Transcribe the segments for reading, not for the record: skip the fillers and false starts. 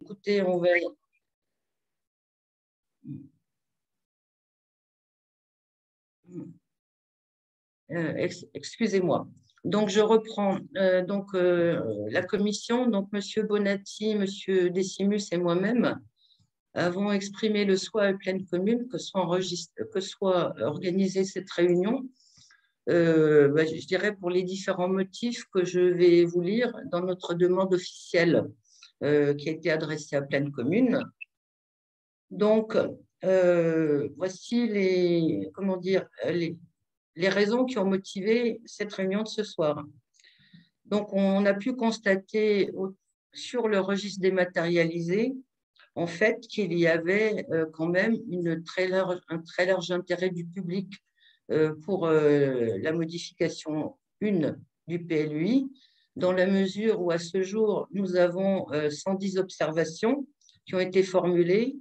Écoutez, on va... excusez-moi. Donc, je reprends. La commission, donc Monsieur Bonatti, Monsieur Décimus et moi-même avons exprimé le souhait à pleine commune que soit organisée cette réunion. Je dirais pour les différents motifs que je vais vous lire dans notre demande officielle qui a été adressée à pleine commune. Donc, voici comment dire, les raisons qui ont motivé cette réunion de ce soir. Donc, on a pu constater sur le registre dématérialisé, en fait, qu'il y avait quand même un très large intérêt du public pour la modification 1 du PLUI, dans la mesure où, à ce jour, nous avons 110 observations qui ont été formulées.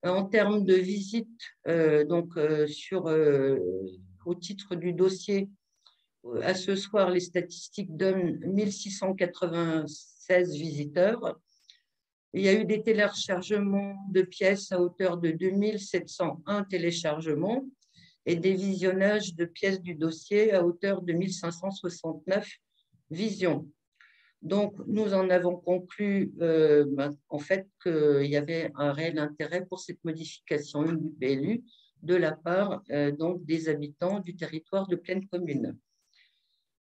En termes de visite, au titre du dossier, à ce soir, les statistiques donnent 1696 visiteurs. Il y a eu des téléchargements de pièces à hauteur de 2701 téléchargements et des visionnages de pièces du dossier à hauteur de 1569 visions. Donc, nous en avons conclu en fait qu'il y avait un réel intérêt pour cette modification du PLU de la part donc des habitants du territoire de pleine commune.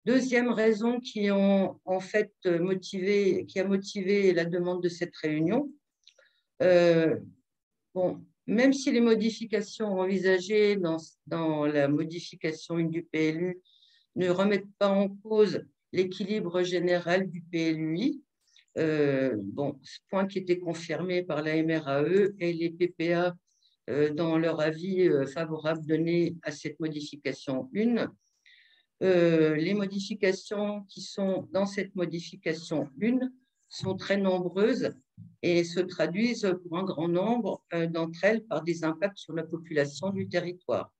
Deuxième raison qui a motivé la demande de cette réunion, même si les modifications envisagées dans la modification du PLU ne remettent pas en cause l'équilibre général du PLUI, ce point qui était confirmé par la MRAE et les PPA dans leur avis favorable donné à cette modification 1. Les modifications qui sont dans cette modification 1 sont très nombreuses et se traduisent pour un grand nombre d'entre elles par des impacts sur la population du territoire.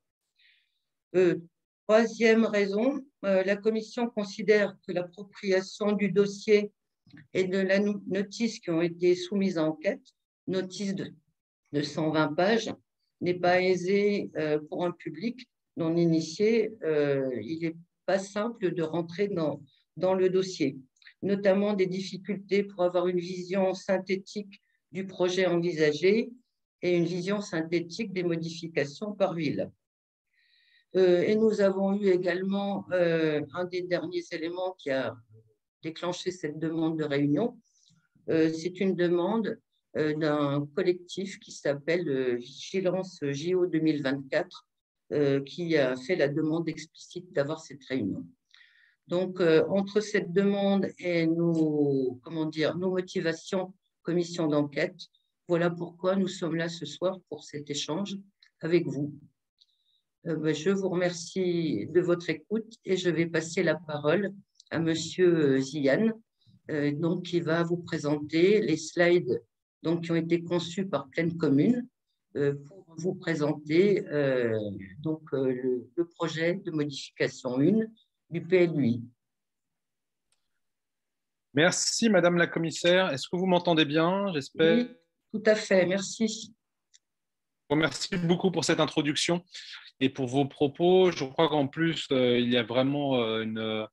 Troisième raison, la Commission considère que l'appropriation du dossier et de la notice qui ont été soumises à enquête, notice de 120 pages, n'est pas aisée pour un public non initié. Il n'est pas simple de rentrer dans le dossier, notamment des difficultés pour avoir une vision synthétique du projet envisagé et une vision synthétique des modifications par ville. Et nous avons eu également un des derniers éléments qui a déclenché cette demande de réunion. C'est une demande d'un collectif qui s'appelle Vigilance JO 2024 qui a fait la demande explicite d'avoir cette réunion. Donc, entre cette demande et nos motivations commission d'enquête, voilà pourquoi nous sommes là ce soir pour cet échange avec vous. Je vous remercie de votre écoute et je vais passer la parole à Monsieur Ziane, qui va vous présenter les slides qui ont été conçus par Pleine Commune pour vous présenter le projet de modification 1 du PLUI. Merci Madame la Commissaire. Est-ce que vous m'entendez bien, j'espère? Oui, tout à fait, merci. Je vous remercie beaucoup pour cette introduction et pour vos propos. Je crois qu'en plus, il y a vraiment je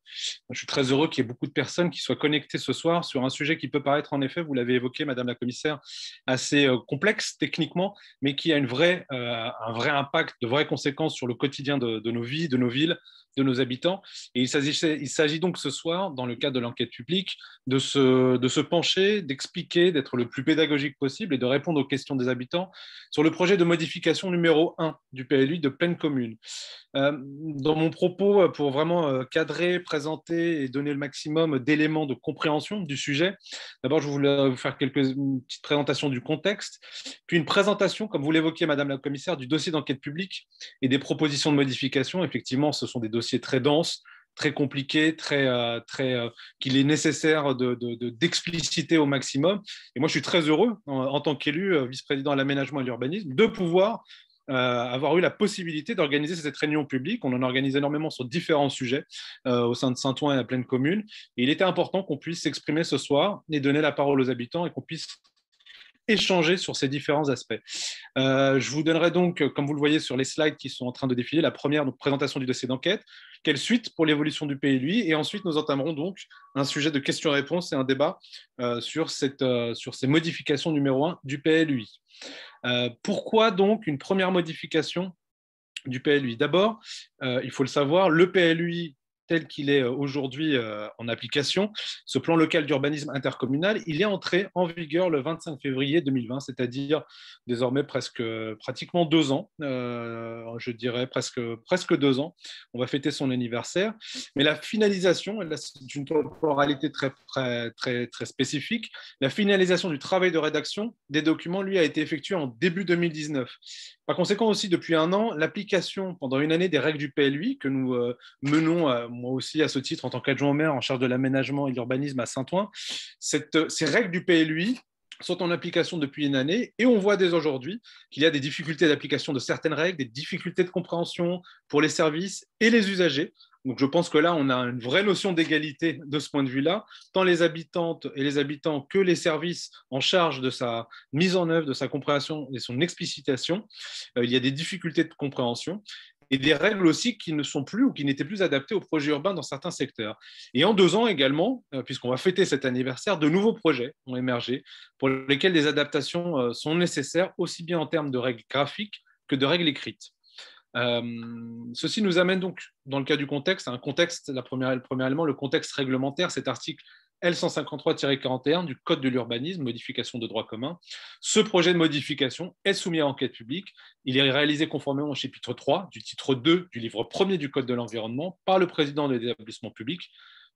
suis très heureux qu'il y ait beaucoup de personnes qui soient connectées ce soir sur un sujet qui peut paraître, en effet, vous l'avez évoqué, Madame la Commissaire, assez complexe techniquement, mais qui a un vrai impact, de vraies conséquences sur le quotidien de nos vies, de nos villes, de nos habitants. Et il s'agit donc ce soir, dans le cadre de l'enquête publique, de se pencher, d'expliquer, d'être le plus pédagogique possible et de répondre aux questions des habitants sur le projet de modification numéro 1 du PLUI de Pleine Commune. Dans mon propos, pour vraiment cadrer, présenter et donner le maximum d'éléments de compréhension du sujet, d'abord, je voulais vous faire une petite présentation du contexte, puis une présentation, comme vous l'évoquiez, Madame la Commissaire, du dossier d'enquête publique et des propositions de modification. Effectivement, ce sont des dossiers très denses, très compliqués, qu'il est nécessaire d'expliciter au maximum. Et moi, je suis très heureux, en tant qu'élu, vice-président à l'aménagement et l'urbanisme, de pouvoir avoir eu la possibilité d'organiser cette réunion publique. On en organise énormément sur différents sujets au sein de Saint-Ouen et à Pleine Commune. Et il était important qu'on puisse s'exprimer ce soir et donner la parole aux habitants et qu'on puisse échanger sur ces différents aspects. Je vous donnerai donc, comme vous le voyez sur les slides qui sont en train de défiler, la première donc, présentation du dossier d'enquête, quelle suite pour l'évolution du PLUI, et ensuite nous entamerons donc un sujet de questions-réponses et un débat sur ces modifications numéro 1 du PLUI. Pourquoi donc une première modification du PLUI? D'abord, il faut le savoir, le PLUI tel qu'il est aujourd'hui en application, ce plan local d'urbanisme intercommunal, il est entré en vigueur le 25 février 2020, c'est-à-dire désormais pratiquement 2 ans, je dirais presque 2 ans. On va fêter son anniversaire. Mais la finalisation, là, c'est une temporalité très spécifique, la finalisation du travail de rédaction des documents, lui, a été effectuée en début 2019. Par conséquent aussi, depuis 1 an, l'application pendant une année des règles du PLUI que nous menons, moi aussi à ce titre en tant qu'adjoint au maire en charge de l'aménagement et de l'urbanisme à Saint-Ouen, ces règles du PLUI sont en application depuis une année et on voit dès aujourd'hui qu'il y a des difficultés d'application de certaines règles, des difficultés de compréhension pour les services et les usagers. Donc je pense que là, on a une vraie notion d'égalité de ce point de vue-là, tant les habitantes et les habitants que les services en charge de sa mise en œuvre, de sa compréhension et son explicitation. Il y a des difficultés de compréhension et des règles aussi qui ne sont plus ou qui n'étaient plus adaptées aux projets urbains dans certains secteurs. Et en 2 ans également, puisqu'on va fêter cet anniversaire, de nouveaux projets ont émergé pour lesquels des adaptations sont nécessaires, aussi bien en termes de règles graphiques que de règles écrites. Ceci nous amène donc, dans le cas du contexte, à un contexte, le premier élément, le contexte réglementaire, cet article L153-41 du Code de l'urbanisme, modification de droit commun. Ce projet de modification est soumis à enquête publique. Il est réalisé conformément au chapitre 3 du titre 2 du livre 1er du Code de l'environnement par le président de l'établissement public,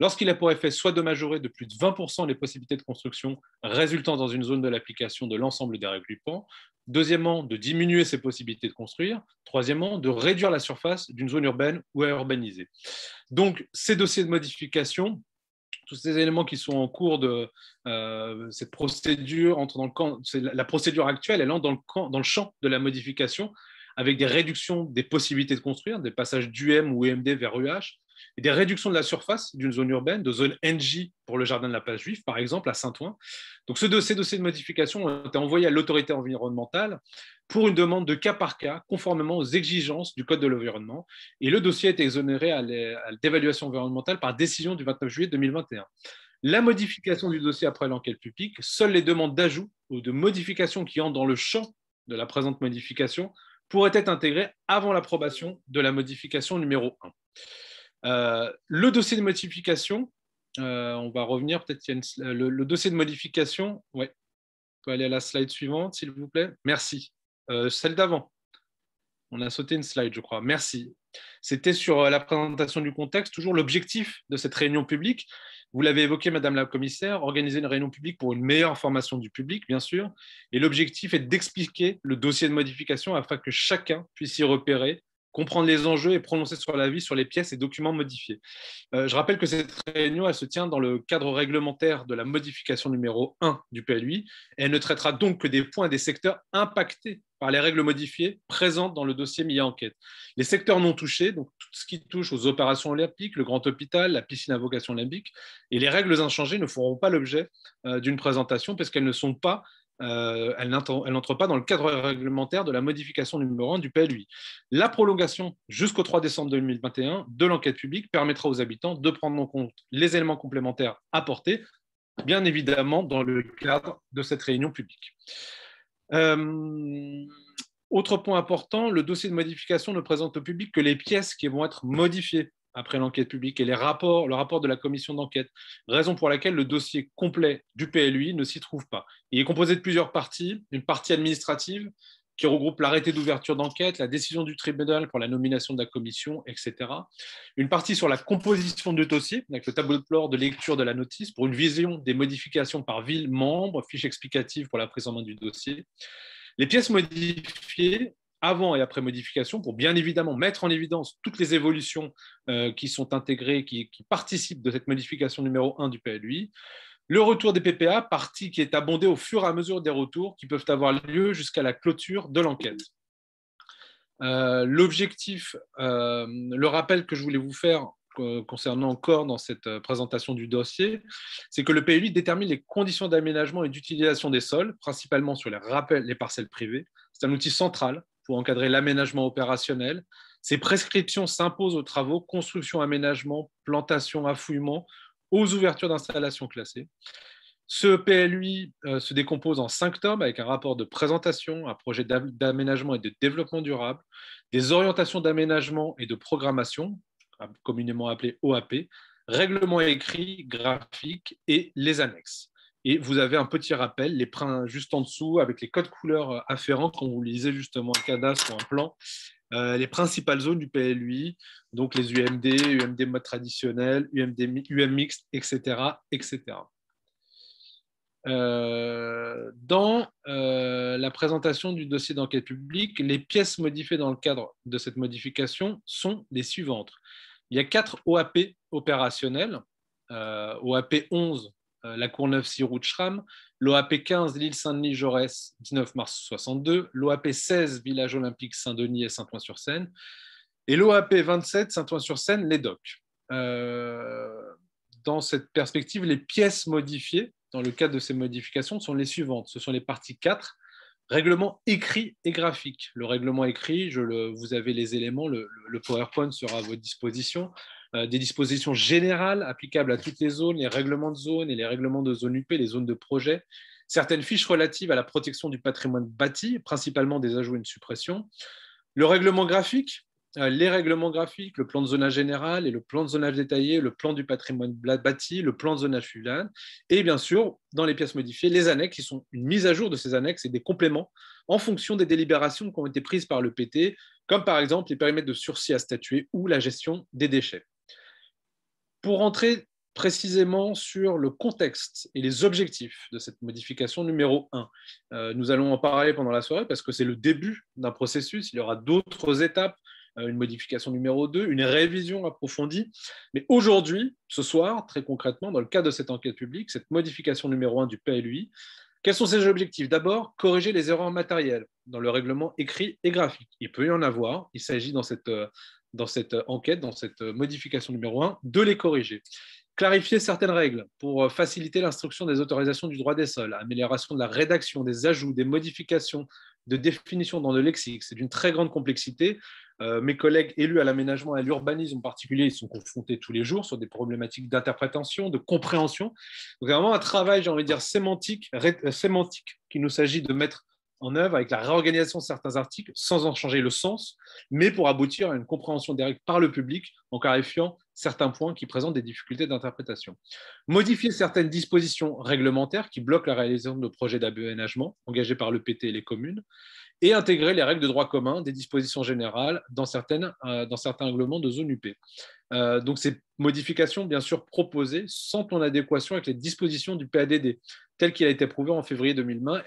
lorsqu'il a pour effet soit de majorer de plus de 20% les possibilités de construction résultant dans une zone de l'application de l'ensemble des règles du PAN, deuxièmement, de diminuer ses possibilités de construire, troisièmement, de réduire la surface d'une zone urbaine ou à urbaniser. Donc, ces dossiers de modification, tous ces éléments qui sont en cours de cette procédure entrent dans le camp, la procédure actuelle, elle entre dans le champ de la modification avec des réductions des possibilités de construire, des passages d'UM ou EMD vers UH, et des réductions de la surface d'une zone urbaine, de zone NJ pour le jardin de la place juive, par exemple, à Saint-Ouen. Donc, ces dossiers de modification ont été envoyés à l'autorité environnementale pour une demande de cas par cas, conformément aux exigences du Code de l'environnement. Et le dossier a été exonéré à l'évaluation environnementale par décision du 29 juillet 2021. La modification du dossier après l'enquête publique, seules les demandes d'ajout ou de modification qui entrent dans le champ de la présente modification pourraient être intégrées avant l'approbation de la modification numéro 1. Le dossier de modification, on va revenir, peut-être qu'il y a le dossier de modification, ouais, on peut aller à la slide suivante, s'il vous plaît. Merci. Celle d'avant. On a sauté une slide, je crois. Merci. C'était sur la présentation du contexte, toujours l'objectif de cette réunion publique. Vous l'avez évoqué, Madame la Commissaire, organiser une réunion publique pour une meilleure information du public, bien sûr. Et l'objectif est d'expliquer le dossier de modification afin que chacun puisse y repérer, comprendre les enjeux et prononcer sur l'avis sur les pièces et documents modifiés. Je rappelle que cette réunion, elle se tient dans le cadre réglementaire de la modification numéro 1 du PLUI. Et elle ne traitera donc que des points des secteurs impactés par les règles modifiées présentes dans le dossier mis à enquête. Les secteurs non touchés, donc tout ce qui touche aux opérations olympiques, le grand hôpital, la piscine à vocation olympique, et les règles inchangées ne feront pas l'objet d'une présentation parce qu'elles ne sont pas elle n'entre pas dans le cadre réglementaire de la modification numéro 1 du PLUI. La prolongation jusqu'au 3 décembre 2021 de l'enquête publique permettra aux habitants de prendre en compte les éléments complémentaires apportés, bien évidemment dans le cadre de cette réunion publique. Autre point important, le dossier de modification ne présente au public que les pièces qui vont être modifiées après l'enquête publique et le rapport de la commission d'enquête, raison pour laquelle le dossier complet du PLUI ne s'y trouve pas. Il est composé de plusieurs parties, une partie administrative qui regroupe l'arrêté d'ouverture d'enquête, la décision du tribunal pour la nomination de la commission, etc. Une partie sur la composition du dossier, avec le tableau de bord de lecture de la notice pour une vision des modifications par ville, membre, fiche explicative pour la prise en main du dossier. Les pièces modifiées avant et après modification, pour bien évidemment mettre en évidence toutes les évolutions qui sont intégrées, qui participent de cette modification numéro 1 du PLUI. Le retour des PPA, partie qui est abondée au fur et à mesure des retours qui peuvent avoir lieu jusqu'à la clôture de l'enquête. L'objectif, le rappel que je voulais vous faire concernant encore dans cette présentation du dossier, c'est que le PLUI détermine les conditions d'aménagement et d'utilisation des sols, principalement sur les parcelles privées. C'est un outil central pour encadrer l'aménagement opérationnel. Ces prescriptions s'imposent aux travaux, construction, aménagement, plantation, affouillement, aux ouvertures d'installations classées. Ce PLUI se décompose en 5 tomes avec un rapport de présentation, un projet d'aménagement et de développement durable, des orientations d'aménagement et de programmation, communément appelées OAP, règlement écrit, graphique et les annexes. Et vous avez un petit rappel, juste en dessous, avec les codes couleurs afférents, quand vous lisez justement un cadastre ou un plan, les principales zones du PLUI, donc les UMD, UMD mode traditionnel, UM mixte, etc., etc. Dans la présentation du dossier d'enquête publique, les pièces modifiées dans le cadre de cette modification sont les suivantes. Il y a 4 OAP opérationnels. OAP 11, la Courneuve-Siroux-Schram, l'OAP 15, l'île Saint-Denis-Jaurès, 19 mars 62, l'OAP 16, village olympique Saint-Denis et Saint-Ouen-sur-Seine, et l'OAP 27, Saint-Ouen-sur-Seine, les DOC. Dans cette perspective, les pièces modifiées dans le cadre de ces modifications sont les suivantes. Ce sont les parties 4, règlement écrit et graphique. Le règlement écrit, vous avez les éléments, le PowerPoint sera à votre disposition. Des dispositions générales applicables à toutes les zones, les règlements de zone et les règlements de zone UP, les zones de projet. Certaines fiches relatives à la protection du patrimoine bâti, principalement des ajouts et une suppression. Le règlement graphique, les règlements graphiques, le plan de zonage général et le plan de zonage détaillé, le plan du patrimoine bâti, le plan de zonage fluvial, et bien sûr, dans les pièces modifiées, les annexes qui sont une mise à jour de ces annexes et des compléments en fonction des délibérations qui ont été prises par le PT, comme par exemple les périmètres de sursis à statuer ou la gestion des déchets. Pour rentrer précisément sur le contexte et les objectifs de cette modification numéro 1, nous allons en parler pendant la soirée parce que c'est le début d'un processus, il y aura d'autres étapes, une modification numéro 2, une révision approfondie. Mais aujourd'hui, ce soir, très concrètement, dans le cadre de cette enquête publique, cette modification numéro 1 du PLUI, quels sont ses objectifs? D'abord, corriger les erreurs matérielles dans le règlement écrit et graphique. Il peut y en avoir. Il s'agit dans cette enquête, dans cette modification numéro 1, de les corriger. Clarifier certaines règles pour faciliter l'instruction des autorisations du droit des sols, amélioration de la rédaction, des ajouts, des modifications, de définition dans le lexique. C'est d'une très grande complexité. Mes collègues élus à l'aménagement et à l'urbanisme en particulier, ils sont confrontés tous les jours sur des problématiques d'interprétation, de compréhension. Donc, vraiment un travail, j'ai envie de dire, sémantique qu'il nous s'agit de mettre en œuvre avec la réorganisation de certains articles sans en changer le sens, mais pour aboutir à une compréhension des règles par le public en clarifiant certains points qui présentent des difficultés d'interprétation. Modifier certaines dispositions réglementaires qui bloquent la réalisation de projets d'aménagement engagés par le PT et les communes, et intégrer les règles de droit commun des dispositions générales dans certains règlements de zone UP. Donc ces modifications, bien sûr, proposées sont en adéquation avec les dispositions du PADD, tel qu'il a été approuvé en février 2020,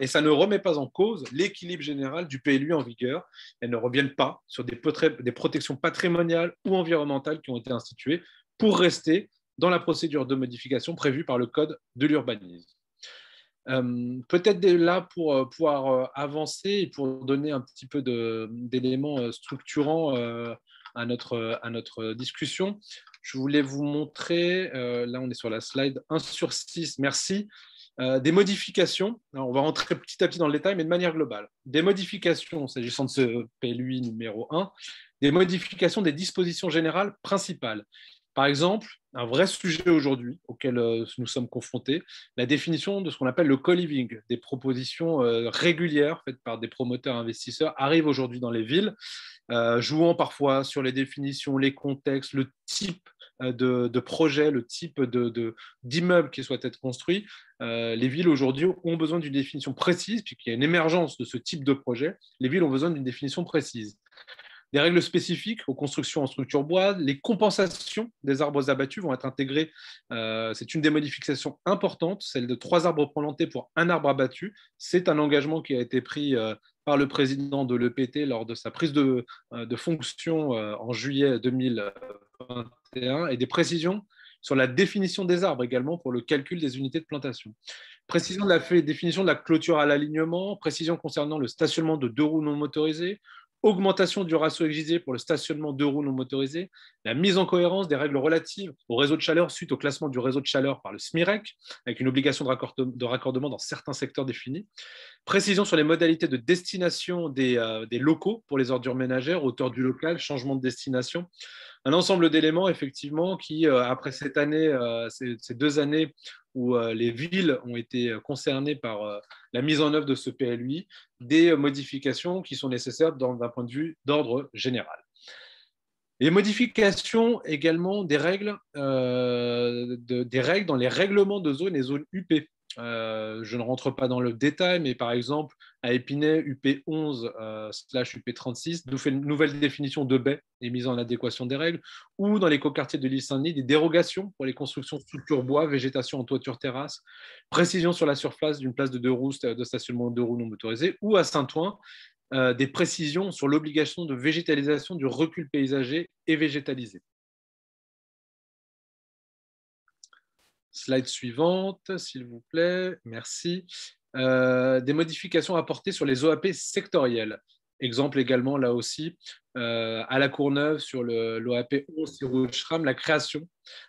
et ça ne remet pas en cause l'équilibre général du PLU en vigueur. Elles ne reviennent pas sur des protections patrimoniales ou environnementales qui ont été instituées pour rester dans la procédure de modification prévue par le Code de l'urbanisme. Peut-être là pour pouvoir avancer et pour donner un petit peu d'éléments structurants à notre discussion, je voulais vous montrer, là on est sur la slide 1/6, merci, des modifications. Alors, on va rentrer petit à petit dans le détail, mais de manière globale. Des modifications, s'agissant de ce PLUI numéro 1, des modifications des dispositions générales principales. Par exemple, un vrai sujet aujourd'hui auquel nous sommes confrontés, la définition de ce qu'on appelle le co-living. Des propositions régulières faites par des promoteurs investisseurs arrivent aujourd'hui dans les villes, jouant parfois sur les définitions, les contextes, le type de projet, le type d'immeuble qui souhaite être construit. Les villes aujourd'hui ont besoin d'une définition précise, puisqu'il y a une émergence de ce type de projet. Les villes ont besoin d'une définition précise. Des règles spécifiques aux constructions en structure bois, les compensations des arbres abattus vont être intégrées. C'est une des modifications importantes, celle de 3 arbres plantés pour 1 arbre abattu. C'est un engagement qui a été pris par le président de l'EPT lors de sa prise de fonction en juillet 2021, et des précisions sur la définition des arbres également pour le calcul des unités de plantation. Précision de la définition de la clôture à l'alignement, précision concernant le stationnement de 2 roues non motorisées, augmentation du ratio exigé pour le stationnement 2 roues non motorisé, la mise en cohérence des règles relatives au réseau de chaleur suite au classement du réseau de chaleur par le SMIREC, avec une obligation de raccordement dans certains secteurs définis, précision sur les modalités de destination des locaux pour les ordures ménagères, hauteur du local, changement de destination, un ensemble d'éléments effectivement qui, après cette année, ces 2 années où les villes ont été concernées par la mise en œuvre de ce PLUI, des modifications qui sont nécessaires d'un point de vue d'ordre général. Les modifications également des règles dans les règlements de zone et zones UP. Je ne rentre pas dans le détail, mais par exemple, à Épinay, UP11/UP36 nous fait une nouvelle définition de baie et mise en adéquation des règles, ou dans l'écoquartier de l'île Saint-Denis, des dérogations pour les constructions structures bois, végétation en toiture terrasse, précision sur la surface d'une place de 2 roues de stationnement 2 roues non motorisées, ou à Saint-Ouen, des précisions sur l'obligation de végétalisation du recul paysager et végétalisé. Slide suivante, s'il vous plaît. Merci. Des modifications apportées sur les OAP sectorielles. Exemple également, là aussi, à La Courneuve, sur l'OAP 11 la création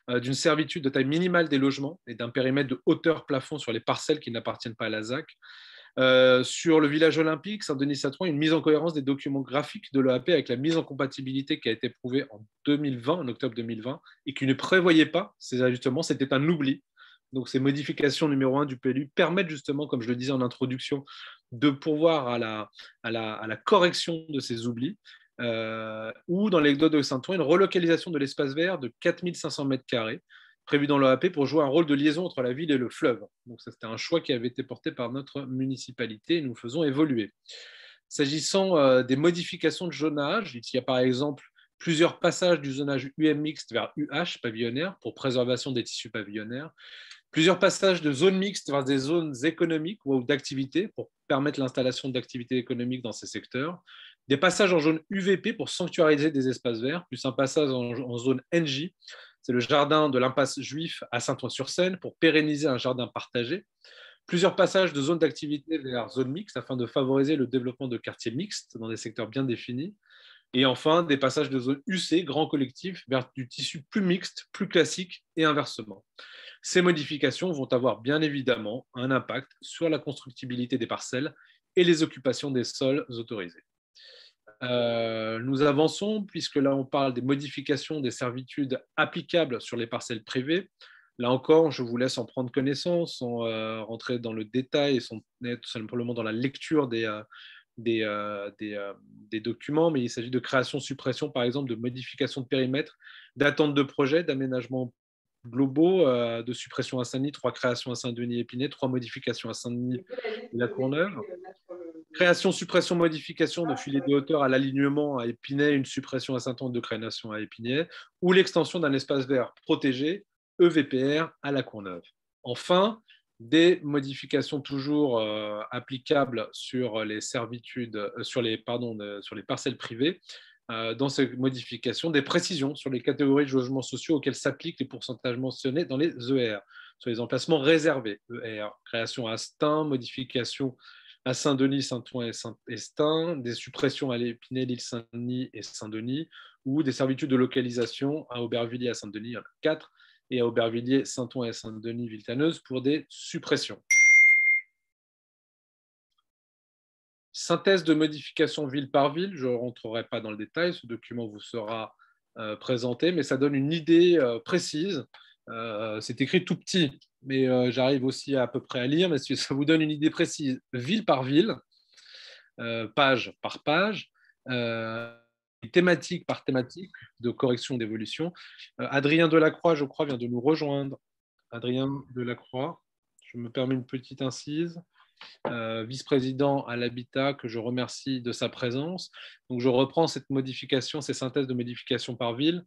d'une servitude de taille minimale des logements et d'un périmètre de hauteur plafond sur les parcelles qui n'appartiennent pas à la ZAC. Sur le village olympique, Saint-Denis-Saint-Ouen, une mise en cohérence des documents graphiques de l'OAP avec la mise en compatibilité qui a été prouvée en octobre 2020, et qui ne prévoyait pas ces ajustements, c'était un oubli. Donc ces modifications numéro 1 du PLU permettent justement, comme je le disais en introduction, de pourvoir à la correction de ces oublis. Ou dans l'anecdote de Saint-Ouen, une relocalisation de l'espace vert de 4500 m² prévu dans l'OAP pour jouer un rôle de liaison entre la ville et le fleuve. Donc ça, c'était un choix qui avait été porté par notre municipalité et nous faisons évoluer. S'agissant des modifications de zonage, il y a par exemple plusieurs passages du zonage UM mixte vers UH pavillonnaire pour préservation des tissus pavillonnaires, plusieurs passages de zones mixtes vers des zones économiques ou d'activités pour permettre l'installation d'activités économiques dans ces secteurs, des passages en zone UVP pour sanctuariser des espaces verts, plus un passage en zone NJ, c'est le jardin de l'impasse Juif à Saint-Ouen-sur-Seine pour pérenniser un jardin partagé, plusieurs passages de zones d'activité vers zones mixtes afin de favoriser le développement de quartiers mixtes dans des secteurs bien définis, et enfin des passages de zone UC, grand collectif, vers du tissu plus mixte, plus classique et inversement. Ces modifications vont avoir bien évidemment un impact sur la constructibilité des parcelles et les occupations des sols autorisés. Nous avançons, puisque là on parle des modifications des servitudes applicables sur les parcelles privées. Là encore, je vous laisse en prendre connaissance, sans rentrer dans le détail et sans être simplement dans la lecture des documents, mais il s'agit de création-suppression, par exemple, de modification de périmètre, d'attente de projet, d'aménagement globaux, de suppression à Saint-Denis, 3 créations à Saint-Denis et Épinay, 3 modifications à Saint-Denis et La Courneuve. Création, suppression, modification de filets de hauteur à l'alignement à Épinay, une suppression à Saint-Ouen, 2 créations à Épinay, ou l'extension d'un espace vert protégé, EVPR, à La Courneuve. Enfin, des modifications toujours applicables sur les servitudes, sur les parcelles privées. Dans ces modifications, des précisions sur les catégories de logements sociaux auxquels s'appliquent les pourcentages mentionnés dans les ER, sur les emplacements réservés, ER, création à Stein, modification à Saint-Denis, Saint-Ouen et Saint-Estin, des suppressions à l'Épinay, l'île Saint-Denis et Saint-Denis, ou des servitudes de localisation à Aubervilliers, à Saint-Denis, il y en a 4, et à Aubervilliers, Saint-Ouen et Saint-Denis, Villetaneuse, pour des suppressions. Synthèse de modification ville par ville, je ne rentrerai pas dans le détail, ce document vous sera présenté, mais ça donne une idée précise. C'est écrit tout petit, mais j'arrive aussi à peu près à lire, mais ça vous donne une idée précise, ville par ville, page par page, thématique par thématique, de correction d'évolution. Adrien Delacroix, je crois, vient de nous rejoindre. Adrien Delacroix, je me permets une petite incise. Vice-président à l'habitat, que je remercie de sa présence. Donc, je reprends cette modification, ces synthèses de modification par ville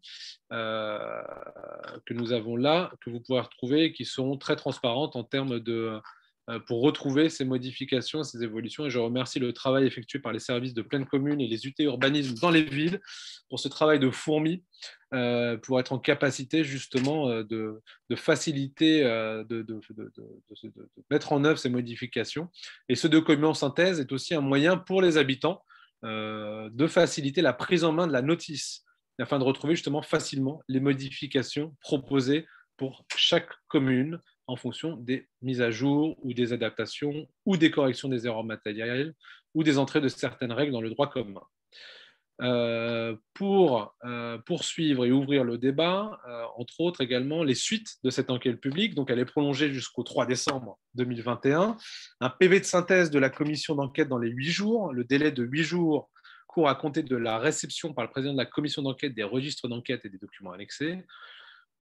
que nous avons là, que vous pouvez retrouver, qui sont très transparentes en termes de pour retrouver ces modifications, ces évolutions. Et je remercie le travail effectué par les services de pleine commune et les UT urbanisme dans les villes pour ce travail de fourmi, pour être en capacité justement de faciliter, de mettre en œuvre ces modifications. Et ce document synthèse est aussi un moyen pour les habitants de faciliter la prise en main de la notice afin de retrouver justement facilement les modifications proposées pour chaque commune en fonction des mises à jour ou des adaptations ou des corrections des erreurs matérielles ou des entrées de certaines règles dans le droit commun. Pour poursuivre et ouvrir le débat, entre autres également les suites de cette enquête publique. Donc, elle est prolongée jusqu'au 3 décembre 2021. Un PV de synthèse de la commission d'enquête dans les 8 jours. Le délai de 8 jours court à compter de la réception par le président de la commission d'enquête des registres d'enquête et des documents annexés.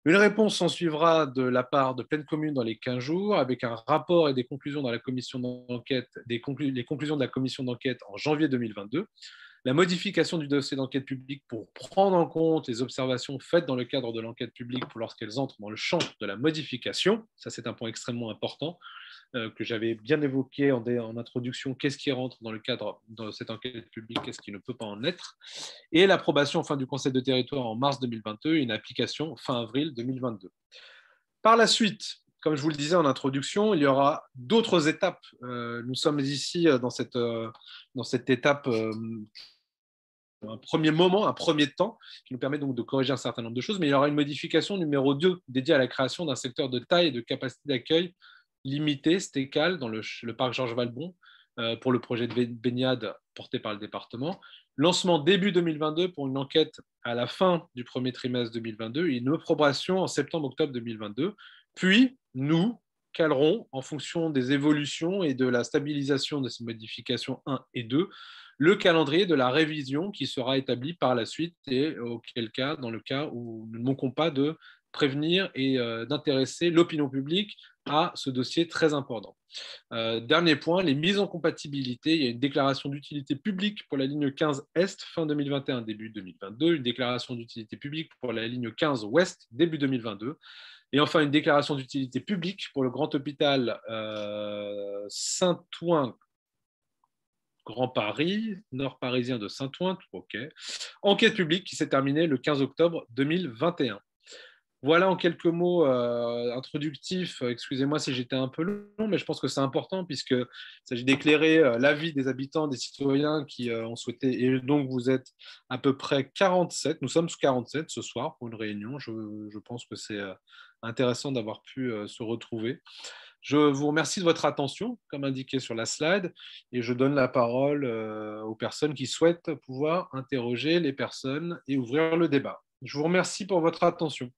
Une réponse s'en suivra de la part de Pleine Commune dans les 15 jours, avec un rapport et des conclusions dans la commission d'enquête, les conclusions de la commission d'enquête en janvier 2022. La modification du dossier d'enquête publique pour prendre en compte les observations faites dans le cadre de l'enquête publique lorsqu'elles entrent dans le champ de la modification. Ça, c'est un point extrêmement important que j'avais bien évoqué en introduction. Qu'est-ce qui rentre dans le cadre de cette enquête publique, qu'est-ce qui ne peut pas en être. Et l'approbation du Conseil de territoire en mars 2022 et une application fin avril 2022. Par la suite, comme je vous le disais en introduction, il y aura d'autres étapes. Nous sommes ici dans cette étape, un premier moment, un premier temps, qui nous permet donc de corriger un certain nombre de choses, mais il y aura une modification numéro 2 dédiée à la création d'un secteur de taille et de capacité d'accueil limité, STECAL, dans le parc Georges Valbon, pour le projet de baignade porté par le département. Lancement début 2022 pour une enquête à la fin du premier trimestre 2022 et une approbation en septembre-octobre 2022. Puis, nous calerons, en fonction des évolutions et de la stabilisation de ces modifications 1 et 2, le calendrier de la révision qui sera établi par la suite et auquel cas, dans le cas où nous ne manquons pas de prévenir et d'intéresser l'opinion publique à ce dossier très important. Dernier point, les mises en compatibilité. Il y a une déclaration d'utilité publique pour la ligne 15 Est fin 2021, début 2022, une déclaration d'utilité publique pour la ligne 15 Ouest, début 2022, et enfin une déclaration d'utilité publique pour le grand hôpital Saint-Ouen Grand Paris, nord parisien de Saint-Ouen, ok. Enquête publique qui s'est terminée le 15 octobre 2021. Voilà en quelques mots introductifs. Excusez-moi si j'étais un peu long, mais je pense que c'est important puisqu'il s'agit d'éclairer l'avis des habitants, des citoyens qui ont souhaité. Et donc, vous êtes à peu près 47. Nous sommes 47 ce soir pour une réunion. Je pense que c'est intéressant d'avoir pu se retrouver. Je vous remercie de votre attention, comme indiqué sur la slide, et je donne la parole aux personnes qui souhaitent pouvoir interroger les personnes et ouvrir le débat. Je vous remercie pour votre attention.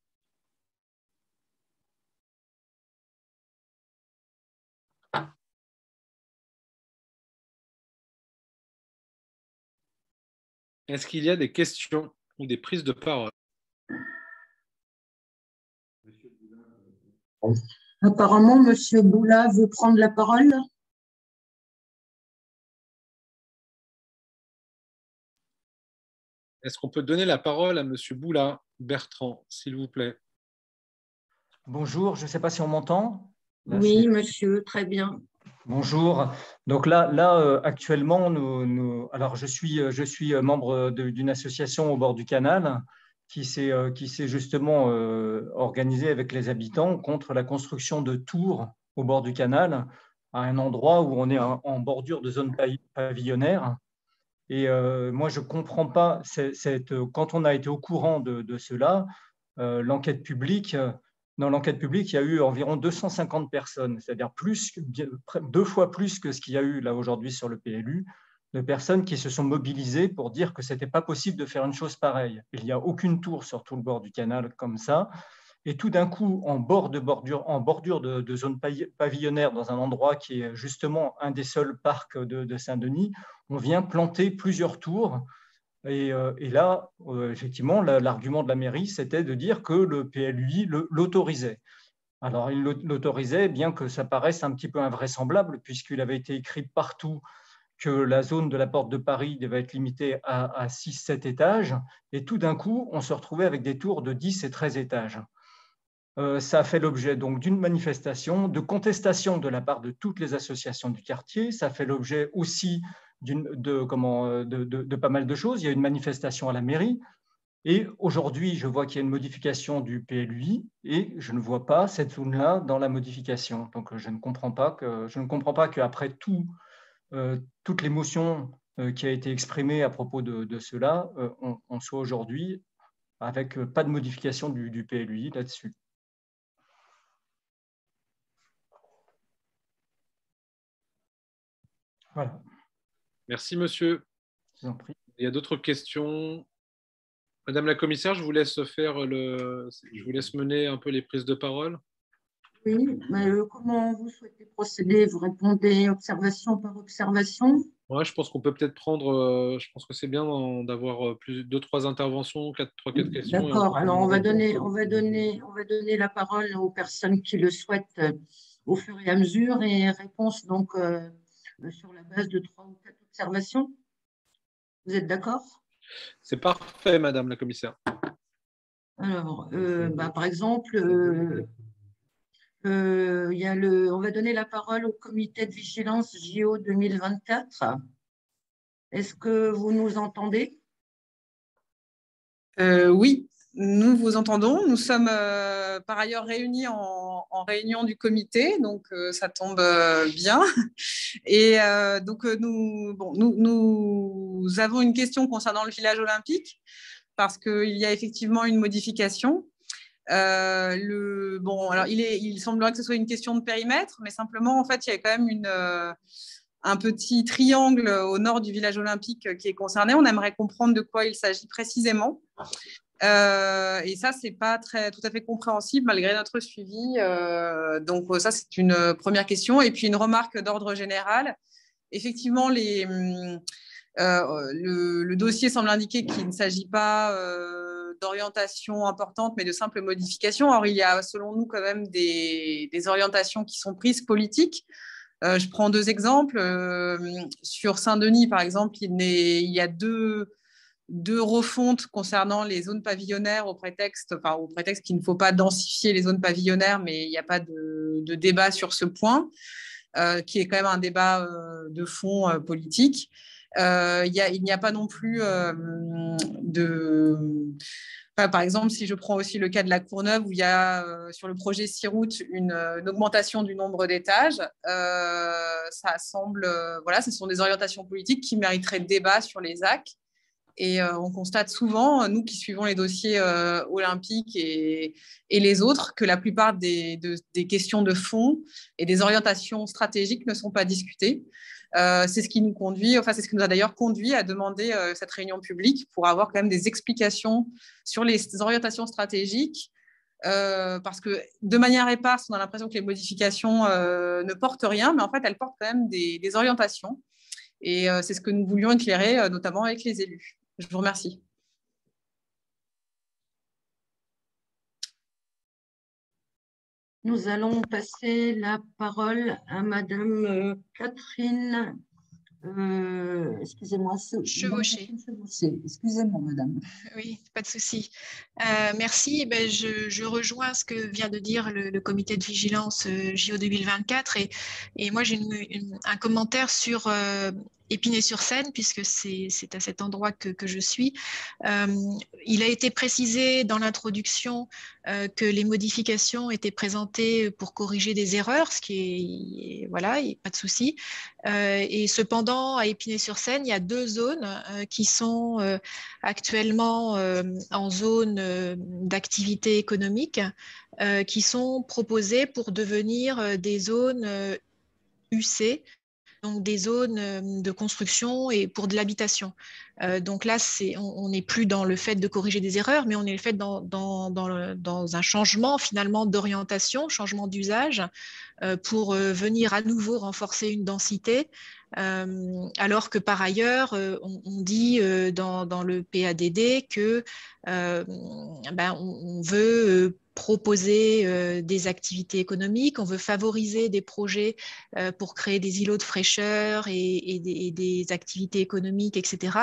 Est-ce qu'il y a des questions ou des prises de parole? Apparemment, Monsieur Boula veut prendre la parole. Est-ce qu'on peut donner la parole à Monsieur Boula Bertrand, s'il vous plaît? Bonjour, je ne sais pas si on m'entend. Oui, monsieur, très bien. Bonjour. Donc là actuellement, alors je suis membre d'une association au bord du canal qui s'est justement organisée avec les habitants contre la construction de tours au bord du canal, à un endroit où on est en bordure de zone pavillonnaire. Et moi, je ne comprends pas, quand on a été au courant de cela, l'enquête publique, dans l'enquête publique, il y a eu environ 250 personnes, c'est-à-dire deux fois plus que ce qu'il y a eu là aujourd'hui sur le PLU, de personnes qui se sont mobilisées pour dire que ce n'était pas possible de faire une chose pareille. Il n'y a aucune tour sur tout le bord du canal comme ça. Et tout d'un coup, en bordure de zone pavillonnaire, dans un endroit qui est justement un des seuls parcs de Saint-Denis, on vient planter plusieurs tours. Et là, effectivement, l'argument de la mairie, c'était de dire que le PLUI l'autorisait. Alors, il l'autorisait, bien que ça paraisse un petit peu invraisemblable, puisqu'il avait été écrit partout que la zone de la Porte de Paris devait être limitée à 6-7 étages. Et tout d'un coup, on se retrouvait avec des tours de 10 et 13 étages. Ça a fait l'objet donc d'une manifestation, de contestation de la part de toutes les associations du quartier. Ça a fait l'objet aussi de pas mal de choses. Il y a une manifestation à la mairie. Et aujourd'hui, je vois qu'il y a une modification du PLUI et je ne vois pas cette zone-là dans la modification. Donc, je ne comprends pas qu'après toutes les motions qui a été exprimé à propos de cela, on soit aujourd'hui avec pas de modification du PLUI là-dessus. Voilà. Merci, monsieur. Je vous en prie. Il y a d'autres questions? Madame la commissaire, je vous laisse mener un peu les prises de parole. Oui, mais comment vous souhaitez procéder? Vous répondez observation par observation? Ouais, je pense qu'on peut peut-être je pense que c'est bien d'avoir deux, trois interventions, trois, quatre questions. D'accord. Alors, on va donner la parole aux personnes qui le souhaitent au fur et à mesure et réponse donc sur la base de 3 ou 4 observations. Vous êtes d'accord? C'est parfait, madame la commissaire. Alors, par exemple, on va donner la parole au comité de vigilance JO 2024. Est-ce que vous nous entendez? Oui, nous vous entendons. Nous sommes par ailleurs réunis en réunion du comité, donc ça tombe bien. Et donc nous avons une question concernant le village olympique, parce qu'il y a effectivement une modification. Alors il semblerait que ce soit une question de périmètre, mais simplement, en fait, il y a quand même un petit triangle au nord du village olympique qui est concerné. On aimerait comprendre de quoi il s'agit précisément. Et ça, c'est pas tout à fait compréhensible malgré notre suivi. Donc ça, c'est une première question. Et puis une remarque d'ordre général. Effectivement, le dossier semble indiquer qu'il ne s'agit pas d'orientation importante, mais de simples modifications. Or, il y a, selon nous, quand même des orientations qui sont prises politiques. Je prends 2 exemples. Sur Saint-Denis, par exemple, il y a deux refontes concernant les zones pavillonnaires au prétexte qu'il ne faut pas densifier les zones pavillonnaires, mais il n'y a pas de débat sur ce point, qui est quand même un débat de fond politique. Il n'y a pas non plus par exemple, si je prends aussi le cas de la Courneuve, où il y a sur le projet 6 routes une augmentation du nombre d'étages, ça semble, ce sont des orientations politiques qui mériteraient de débat sur les AC. Et on constate souvent, nous qui suivons les dossiers olympiques et les autres, que la plupart des questions de fond et des orientations stratégiques ne sont pas discutées. C'est ce qui nous a d'ailleurs conduit à demander cette réunion publique pour avoir quand même des explications sur les orientations stratégiques. Parce que de manière éparse, on a l'impression que les modifications ne portent rien, mais en fait, elles portent quand même des orientations. Et c'est ce que nous voulions éclairer, notamment avec les élus. Je vous remercie. Nous allons passer la parole à Madame Catherine. Excusez-moi, Chevauché. Excusez-moi, madame. Oui, pas de souci. Merci. Je rejoins ce que vient de dire le comité de vigilance JO 2024 et moi j'ai un commentaire sur Épinay-sur-Seine, puisque c'est à cet endroit que je suis. Il a été précisé dans l'introduction que les modifications étaient présentées pour corriger des erreurs, ce qui est, voilà, pas de souci. Et cependant, à Épinay-sur-Seine, il y a 2 zones qui sont actuellement en zone d'activité économique, qui sont proposées pour devenir des zones UC, donc des zones de construction et pour de l'habitation. Donc là, on n'est plus dans le fait de corriger des erreurs, mais on est le fait dans un changement finalement d'orientation, changement d'usage, pour venir à nouveau renforcer une densité, alors que par ailleurs, on dit dans le PADD que on veut proposer des activités économiques, on veut favoriser des projets pour créer des îlots de fraîcheur et des activités économiques, etc.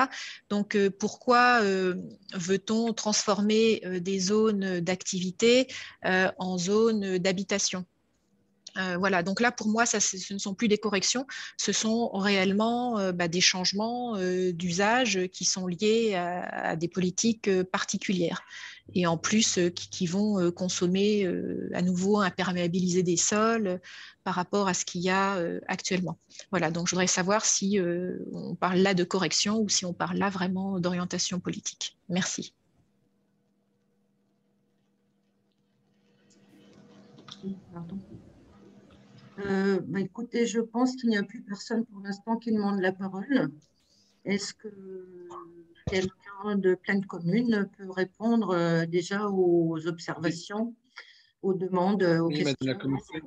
Donc, pourquoi veut-on transformer des zones d'activité en zones d'habitation ? Voilà, donc là, pour moi, ce ne sont plus des corrections, ce sont réellement des changements d'usage qui sont liés à des politiques particulières. Et en plus, qui vont consommer à nouveau, imperméabiliser des sols par rapport à ce qu'il y a actuellement. Voilà, donc je voudrais savoir si on parle là de correction ou si on parle là vraiment d'orientation politique. Merci. Pardon. Écoutez, je pense qu'il n'y a plus personne pour l'instant qui demande la parole. Est-ce que quelqu'un de Plaine Commune peut répondre déjà aux observations, aux demandes, aux Oui, Madame la questions? commissaire.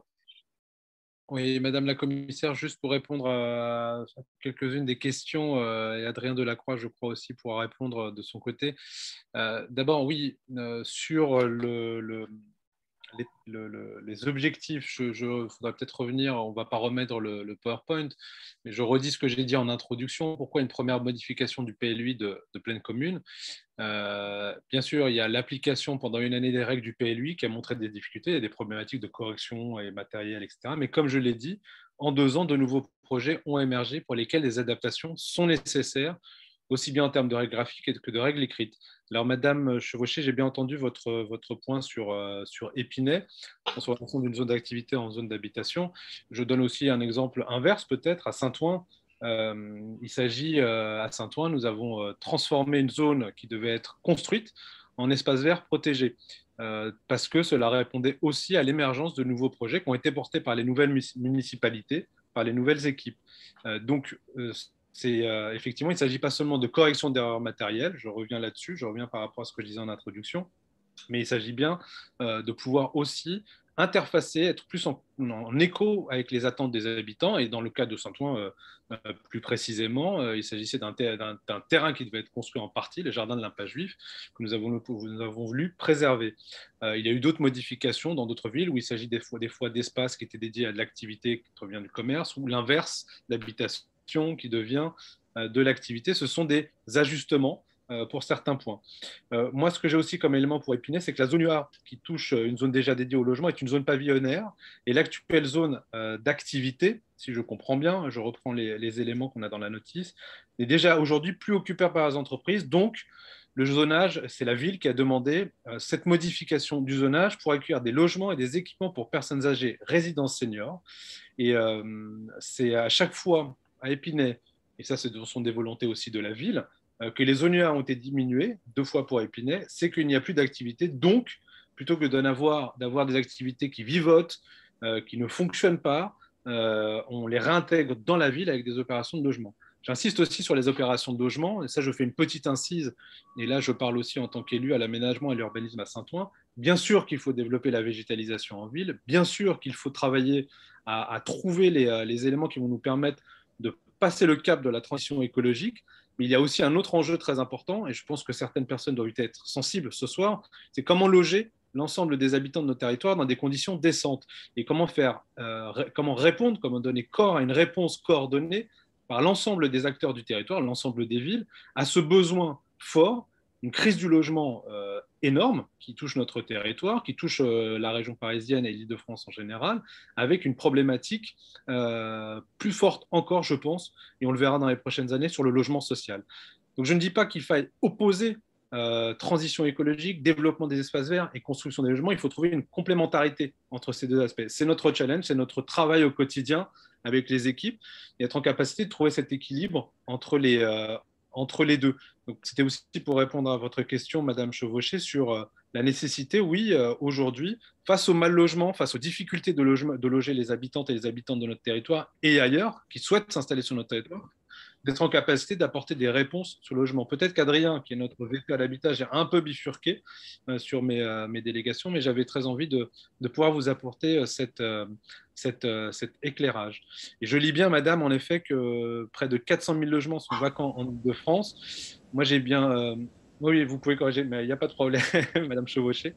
Oui, Madame la commissaire, juste pour répondre à quelques-unes des questions, et Adrien Delacroix, je crois aussi, pourra répondre de son côté. D'abord, oui, sur les objectifs, faudra peut-être revenir, on ne va pas remettre le PowerPoint, mais je redis ce que j'ai dit en introduction. Pourquoi une première modification du PLUI de Plaine Commune? Bien sûr, il y a l'application pendant une année des règles du PLUI qui a montré des difficultés, il y a des problématiques de correction et matériel, etc. Mais comme je l'ai dit, en 2 ans, de nouveaux projets ont émergé pour lesquels des adaptations sont nécessaires, aussi bien en termes de règles graphiques que de règles écrites. Alors, Madame Chevauché, j'ai bien entendu votre point sur Épinay, transformation d'une zone d'activité en zone d'habitation. Je donne aussi un exemple inverse, peut-être, à Saint-Ouen. Il s'agit, à Saint-Ouen, nous avons transformé une zone qui devait être construite en espace vert protégé, parce que cela répondait aussi à l'émergence de nouveaux projets qui ont été portés par les nouvelles municipalités, par les nouvelles équipes. Donc, effectivement, il ne s'agit pas seulement de correction d'erreurs matérielles, je reviens là-dessus, je reviens par rapport à ce que je disais en introduction, mais il s'agit bien de pouvoir aussi interfacer, être plus en écho avec les attentes des habitants. Et dans le cas de Saint-Ouen, plus précisément, il s'agissait d'un terrain qui devait être construit en partie, le jardin de l'Impasse Juif, que nous avons voulu préserver. Il y a eu d'autres modifications dans d'autres villes où il s'agit des fois d'espaces qui étaient dédiés à de l'activité qui provient du commerce, ou l'inverse, l'habitation qui devient de l'activité. Ce sont des ajustements pour certains points. Moi, ce que j'ai aussi comme élément pour Épinay, c'est que la zone UA, qui touche une zone déjà dédiée au logement, est une zone pavillonnaire. Et l'actuelle zone d'activité, si je comprends bien, je reprends les éléments qu'on a dans la notice, n'est déjà aujourd'hui plus occupée par les entreprises. Donc, le zonage, c'est la ville qui a demandé cette modification du zonage pour accueillir des logements et des équipements pour personnes âgées, résidences seniors. Et c'est à chaque fois à Épinay, et ça, ce sont des volontés aussi de la ville, que les ONUA ont été diminués 2 fois pour Épinay, c'est qu'il n'y a plus d'activité. Donc, plutôt que d'avoir des activités qui vivotent, qui ne fonctionnent pas, on les réintègre dans la ville avec des opérations de logement. J'insiste aussi sur les opérations de logement, et ça, je fais une petite incise, et là, je parle aussi en tant qu'élu à l'aménagement et l'urbanisme à Saint-Ouen. Bien sûr qu'il faut développer la végétalisation en ville, bien sûr qu'il faut travailler à trouver les éléments qui vont nous permettre de passer le cap de la transition écologique. Mais il y a aussi un autre enjeu très important, et je pense que certaines personnes doivent être sensibles ce soir, c'est comment loger l'ensemble des habitants de nos territoires dans des conditions décentes, et comment répondre, comment donner corps à une réponse coordonnée par l'ensemble des acteurs du territoire, l'ensemble des villes, à ce besoin fort, une crise du logement énorme qui touche notre territoire, qui touche la région parisienne et l'Île-de-France en général, avec une problématique plus forte encore, je pense, et on le verra dans les prochaines années, sur le logement social. Donc je ne dis pas qu'il faille opposer transition écologique, développement des espaces verts et construction des logements. Il faut trouver une complémentarité entre ces 2 aspects. C'est notre challenge, c'est notre travail au quotidien avec les équipes, et être en capacité de trouver cet équilibre entre les 2. Donc, c'était aussi pour répondre à votre question, Madame Chevauché, sur la nécessité, oui, aujourd'hui, face au mal logement, face aux difficultés de loger les habitantes et les habitants de notre territoire et ailleurs, qui souhaitent s'installer sur notre territoire, d'être en capacité d'apporter des réponses sur le logement. Peut-être qu'Adrien, qui est notre VP à l'habitat, j'ai un peu bifurqué sur mes délégations, mais j'avais très envie de pouvoir vous apporter cet éclairage. Et je lis bien, Madame, en effet, que près de 400 000 logements sont vacants en Île-de-France. Moi, j'ai bien... oui, vous pouvez corriger, mais il n'y a pas de problème, Madame Chevauché.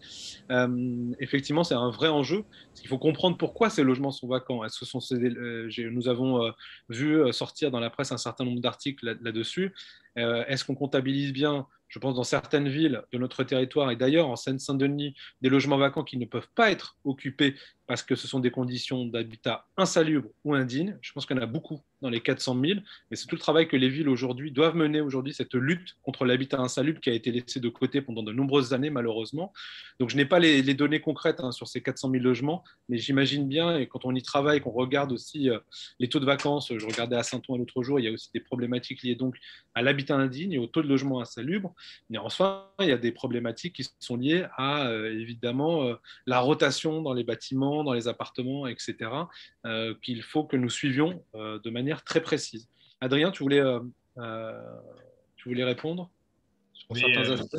Effectivement, c'est un vrai enjeu. Il faut comprendre pourquoi ces logements sont vacants. Est-ce que nous avons vu sortir dans la presse un certain nombre d'articles là-dessus. Est-ce qu'on comptabilise bien, je pense, dans certaines villes de notre territoire et d'ailleurs en Seine-Saint-Denis, des logements vacants qui ne peuvent pas être occupés parce que ce sont des conditions d'habitat insalubres ou indignes. Je pense qu'il y en a beaucoup dans les 400 000, mais c'est tout le travail que les villes aujourd'hui doivent mener aujourd'hui, cette lutte contre l'habitat insalubre qui a été laissé de côté pendant de nombreuses années, malheureusement. Donc, je n'ai pas les données concrètes sur ces 400 000 logements, mais j'imagine bien, et quand on y travaille, qu'on regarde aussi les taux de vacances, je regardais à Saint-Ouen l'autre jour, il y a aussi des problématiques liées donc à l'habitat indigne et au taux de logement insalubre. Mais enfin, il y a des problématiques qui sont liées à, évidemment, la rotation dans les bâtiments, dans les appartements, etc., qu'il faut que nous suivions de manière très précise. Adrien, tu voulais répondre sur certains aspects?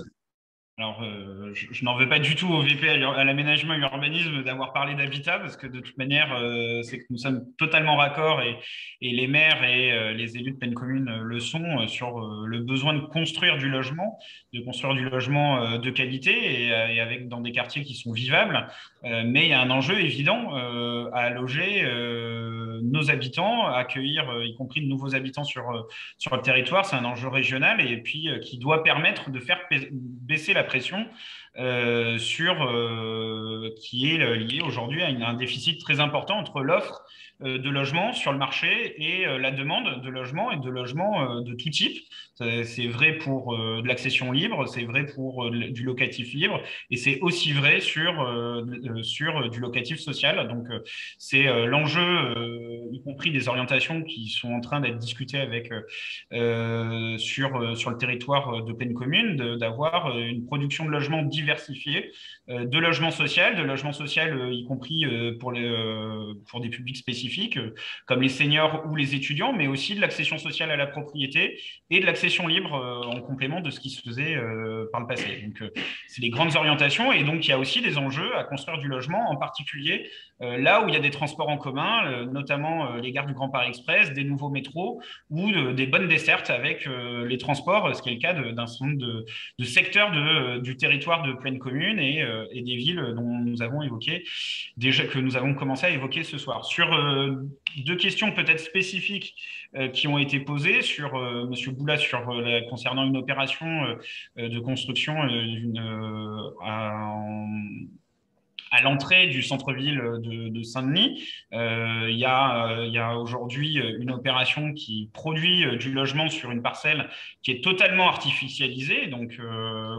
Alors, je n'en veux pas du tout au VP à l'aménagement et l'urbanisme d'avoir parlé d'habitat, parce que de toute manière, c'est que nous sommes totalement raccords et les maires et les élus de pleine commune le sont sur le besoin de construire du logement, de qualité et avec dans des quartiers qui sont vivables. Mais il y a un enjeu évident à loger nos habitants, à accueillir y compris de nouveaux habitants sur le territoire. C'est un enjeu régional et puis qui doit permettre de faire baisser la pression qui est liée aujourd'hui à un déficit très important entre l'offre de logement sur le marché et la demande de logement et de logement de tout type. C'est vrai pour de l'accession libre, c'est vrai pour du locatif libre et c'est aussi vrai sur du locatif social. Donc, c'est l'enjeu, y compris des orientations qui sont en train d'être discutées sur le territoire de pleine commune, d'avoir une production de logements diversifiée, de logement social, y compris pour des publics spécifiques, comme les seniors ou les étudiants, mais aussi de l'accession sociale à la propriété et de l'accession libre en complément de ce qui se faisait par le passé. Donc, c'est les grandes orientations. Et donc, il y a aussi des enjeux à construire du logement, en particulier là où il y a des transports en commun, notamment les gares du Grand Paris Express, des nouveaux métros ou des bonnes dessertes avec les transports, ce qui est le cas d'un certain nombre de secteurs du territoire de pleine commune et des villes dont nous avons évoqué déjà, que nous avons commencé à évoquer ce soir. Sur deux questions peut-être spécifiques qui ont été posées sur Monsieur Boula concernant une opération de construction à l'entrée du centre-ville de Saint-Denis. Il y a aujourd'hui une opération qui produit du logement sur une parcelle qui est totalement artificialisée. Donc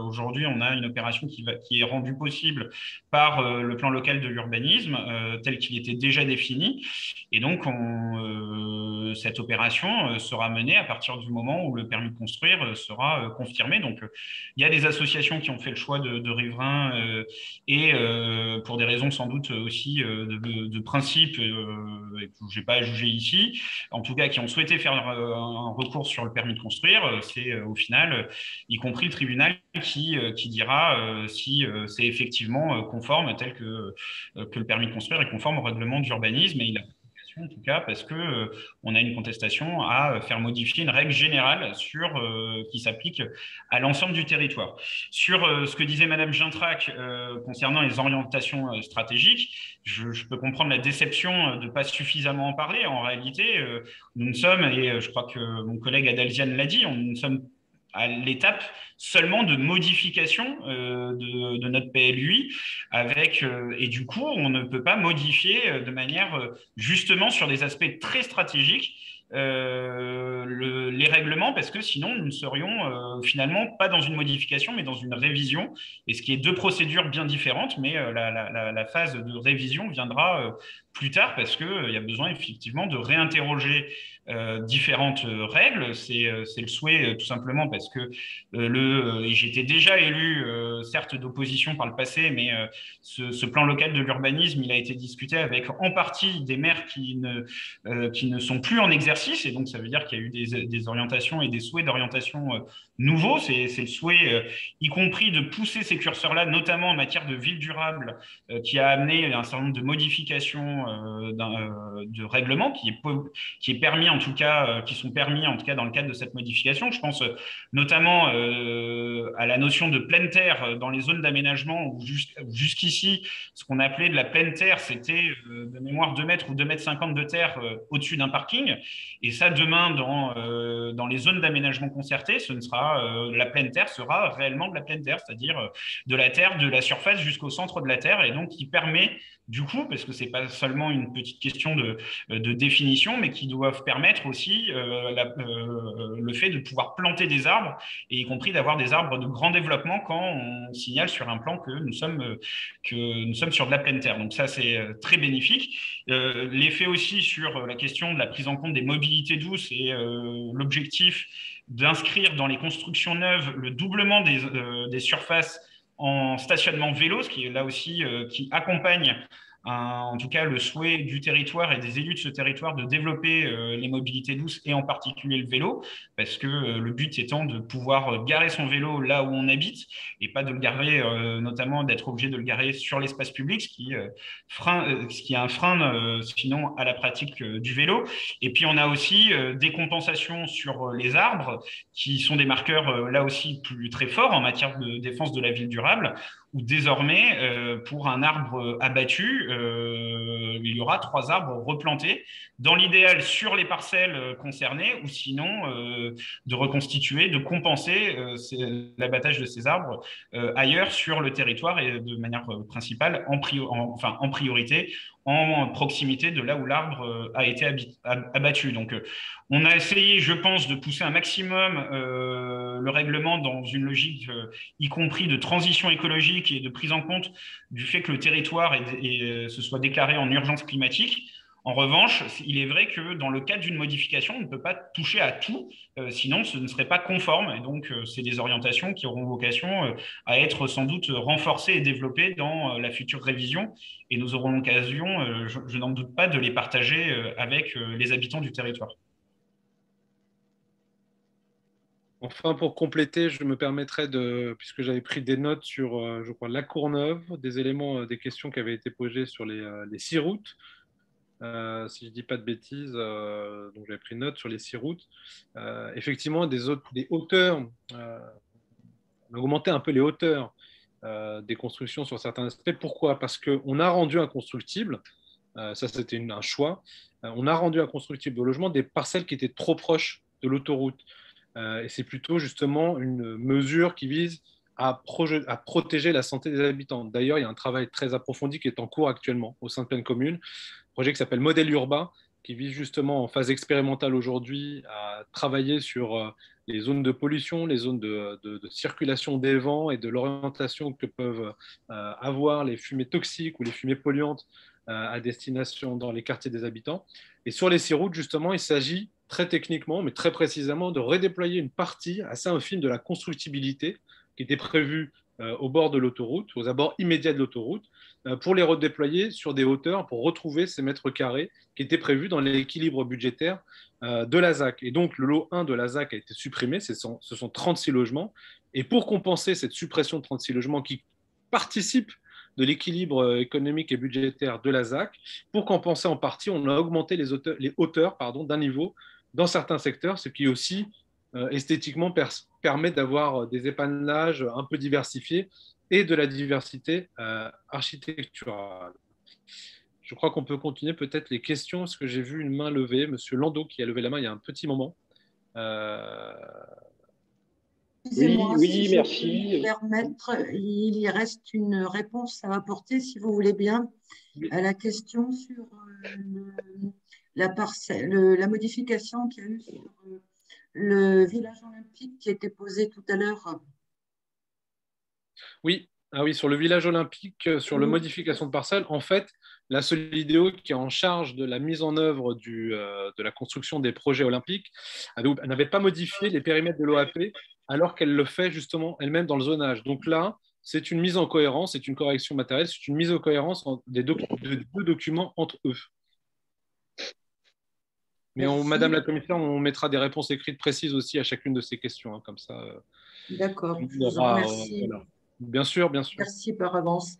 aujourd'hui, on a une opération qui est rendue possible par le plan local de l'urbanisme tel qu'il était déjà défini. Et donc, cette opération sera menée à partir du moment où le permis de construire sera confirmé. Donc, il y a des associations qui ont fait le choix de riverains et pour des raisons sans doute aussi de principe que je n'ai pas à juger ici, en tout cas qui ont souhaité faire un recours sur le permis de construire. C'est au final, y compris le tribunal, qui dira si c'est effectivement conforme, tel que le permis de construire est conforme au règlement d'urbanisme. Et il a en tout cas, parce que on a une contestation à faire modifier une règle générale qui s'applique à l'ensemble du territoire. Sur ce que disait Madame Gintrac concernant les orientations stratégiques, je peux comprendre la déception de ne pas suffisamment en parler. En réalité, nous ne sommes, et je crois que mon collègue Adalziane l'a dit, nous sommes à l'étape seulement de modification de notre PLUI et du coup, on ne peut pas modifier de manière justement sur des aspects très stratégiques les règlements parce que sinon nous ne serions finalement pas dans une modification mais dans une révision et ce qui est deux procédures bien différentes mais la phase de révision viendra plus tard parce qu'il y a besoin effectivement de réinterroger différentes règles. C'est le souhait tout simplement parce que j'étais déjà élu certes d'opposition par le passé mais ce plan local de l'urbanisme il a été discuté avec en partie des maires qui ne sont plus en exercice et donc ça veut dire qu'il y a eu des orientations et des souhaits d'orientation nouveaux. C'est le souhait y compris de pousser ces curseurs-là notamment en matière de ville durable qui a amené un certain nombre de modifications de règlement qui est permis en tout cas, qui sont permis en tout cas dans le cadre de cette modification. Je pense notamment à la notion de pleine terre dans les zones d'aménagement où jusqu'ici, ce qu'on appelait de la pleine terre, c'était de mémoire 2 mètres ou 2,50 m de terre au-dessus d'un parking. Et ça, demain, dans les zones d'aménagement concerté, ce ne sera la pleine terre sera réellement de la pleine terre, c'est-à-dire de la terre, de la surface jusqu'au centre de la terre, et donc qui permet du coup, parce que ce n'est pas seulement une petite question de définition, mais qui doivent permettre aussi le fait de pouvoir planter des arbres, et y compris d'avoir des arbres de grand développement quand on signale sur un plan que nous sommes sur de la pleine terre. Donc ça, c'est très bénéfique. L'effet aussi sur la question de la prise en compte des mobilités douces et l'objectif d'inscrire dans les constructions neuves le doublement des surfaces en stationnement vélo, ce qui est là aussi qui accompagne en tout cas le souhait du territoire et des élus de ce territoire de développer les mobilités douces et en particulier le vélo, parce que le but étant de pouvoir garer son vélo là où on habite et pas de le garer, notamment d'être obligé de le garer sur l'espace public, ce qui est un frein sinon à la pratique du vélo. Et puis on a aussi des compensations sur les arbres qui sont des marqueurs là aussi très forts en matière de défense de la ville durable, où désormais, pour un arbre abattu, il y aura 3 arbres replantés, dans l'idéal sur les parcelles concernées, ou sinon de reconstituer, de compenser l'abattage de ces arbres ailleurs sur le territoire et de manière principale, en priorité, en proximité de là où l'arbre a été abattu. Donc, on a essayé, je pense, de pousser un maximum le règlement dans une logique, y compris de transition écologique et de prise en compte du fait que le territoire se soit déclaré en urgence climatique. En revanche, il est vrai que dans le cadre d'une modification, on ne peut pas toucher à tout, sinon ce ne serait pas conforme. Et donc, c'est des orientations qui auront vocation à être sans doute renforcées et développées dans la future révision. Et nous aurons l'occasion, je n'en doute pas, de les partager avec les habitants du territoire. Enfin, pour compléter, je me permettrai puisque j'avais pris des notes sur, je crois, la Courneuve, des éléments, des questions qui avaient été posées sur les 6 routes. Si je ne dis pas de bêtises, donc j'avais pris note sur les 6 routes. Effectivement, des hauteurs, on a augmenté un peu les hauteurs des constructions sur certains aspects. Pourquoi? Parce qu'on a rendu inconstructible, ça c'était un choix, on a rendu inconstructible au logement des parcelles qui étaient trop proches de l'autoroute. Et c'est plutôt justement une mesure qui vise à protéger la santé des habitants. D'ailleurs, il y a un travail très approfondi qui est en cours actuellement au sein de pleine commune, un projet qui s'appelle Modèle Urbain, qui vise justement en phase expérimentale aujourd'hui à travailler sur les zones de pollution, les zones de circulation des vents et de l'orientation que peuvent avoir les fumées toxiques ou les fumées polluantes à destination dans les quartiers des habitants. Et sur les 6 routes, justement, il s'agit très techniquement, mais très précisément, de redéployer une partie assez infime de la constructibilité qui était prévue au bord de l'autoroute, aux abords immédiats de l'autoroute, pour les redéployer sur des hauteurs pour retrouver ces mètres carrés qui étaient prévus dans l'équilibre budgétaire de la ZAC. Et donc, le lot 1 de la ZAC a été supprimé, ce sont 36 logements. Et pour compenser cette suppression de 36 logements qui participent de l'équilibre économique et budgétaire de la ZAC, pour compenser en partie, on a augmenté les hauteurs d'un niveau dans certains secteurs, ce qui aussi esthétiquement permet d'avoir des épanelages un peu diversifiés et de la diversité architecturale. Je crois qu'on peut continuer peut-être les questions, parce que j'ai vu une main levée, Monsieur Landau qui a levé la main il y a un petit moment. Oui, merci. Il y reste une réponse à apporter, si vous voulez bien, à la question sur la modification qu'il y a eu sur le village olympique qui a été posée tout à l'heure. Oui, sur le village olympique, sur la modification de parcelles, en fait, la Solidéo qui est en charge de la mise en œuvre de la construction des projets olympiques, elle n'avait pas modifié les périmètres de l'OAP alors qu'elle le fait justement elle-même dans le zonage. Donc là, c'est une mise en cohérence, c'est une correction matérielle, c'est une mise en cohérence de 2 documents entre eux. Mais Madame la Commissaire, on mettra des réponses écrites précises aussi à chacune de ces questions, hein, comme ça. D'accord, je vous en remercie. Voilà. Bien sûr, bien sûr. Merci par avance.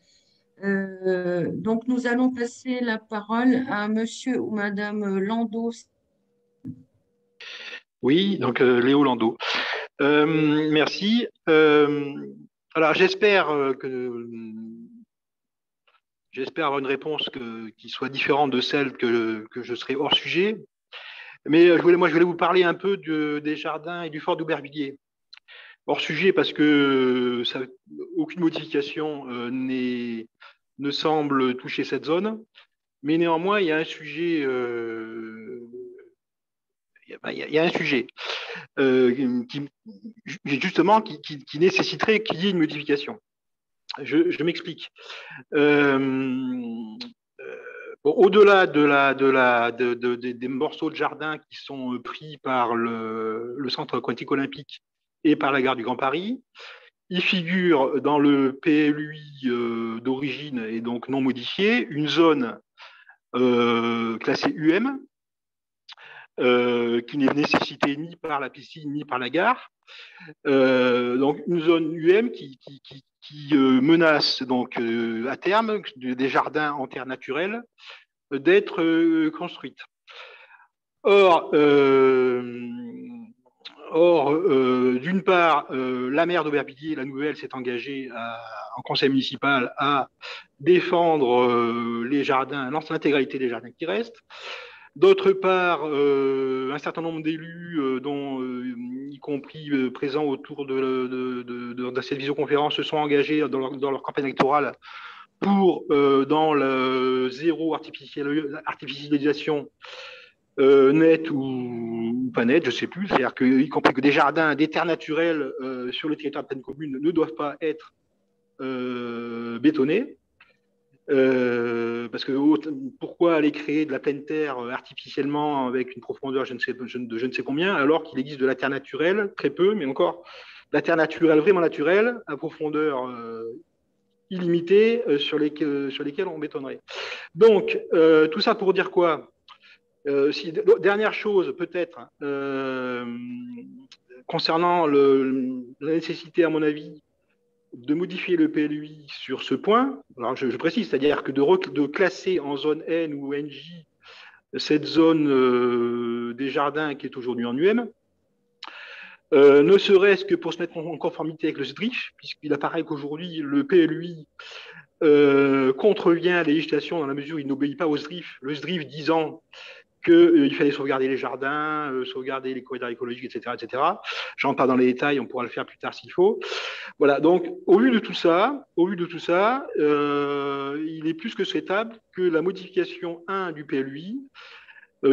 Donc, nous allons passer la parole à Monsieur ou Madame Landau. Oui, donc Léo Landau. Merci. Alors, j'espère avoir une réponse qui soit différente de celle que je serai hors sujet. Mais je voulais vous parler un peu des jardins et du fort d'Aubervilliers. Hors sujet parce que aucune modification ne semble toucher cette zone. Mais néanmoins, il y a un sujet. Il y a un sujet justement qui nécessiterait qu'il y ait une modification. Je m'explique. Au-delà des morceaux de jardin qui sont pris par le centre aquatique olympique et par la gare du Grand Paris, il figure dans le PLUI d'origine et donc non modifié une zone classée UM qui n'est nécessitée ni par la piscine ni par la gare. Donc une zone UM qui menace donc à terme des jardins en terre naturelle d'être construite. Or, d'une part, la maire d'Aubervilliers, la nouvelle, s'est engagée en conseil municipal à défendre les jardins, l'intégralité des jardins qui restent. D'autre part, un certain nombre d'élus, y compris présents autour de cette visioconférence, se sont engagés dans leur campagne électorale pour, dans le zéro artificialisation net ou pas net, je ne sais plus, c'est-à-dire y compris que des jardins, des terres naturelles sur le territoire de pleine commune ne doivent pas être bétonnés. Parce que pourquoi aller créer de la pleine terre artificiellement avec une profondeur de je ne sais combien, alors qu'il existe de la terre naturelle, très peu, mais encore la terre naturelle, vraiment naturelle, à profondeur illimitée, sur lesquelles on bétonnerait. Donc, tout ça pour dire quoi ? Dernière chose, peut-être, concernant la nécessité, à mon avis, de modifier le PLUI sur ce point. Alors, je précise, c'est-à-dire que de classer en zone N ou NJ cette zone des jardins qui est aujourd'hui en UM, ne serait-ce que pour se mettre en conformité avec le SDRIF, puisqu'il apparaît qu'aujourd'hui, le PLUI contrevient à la législation dans la mesure où il n'obéit pas au SDRIF. Le SDRIF disant qu'il fallait sauvegarder les jardins, sauvegarder les corridors écologiques, etc. etc. Je rentre pas dans les détails, on pourra le faire plus tard s'il faut. Voilà, donc au vu de tout ça, il est plus que souhaitable que la modification 1 du PLUI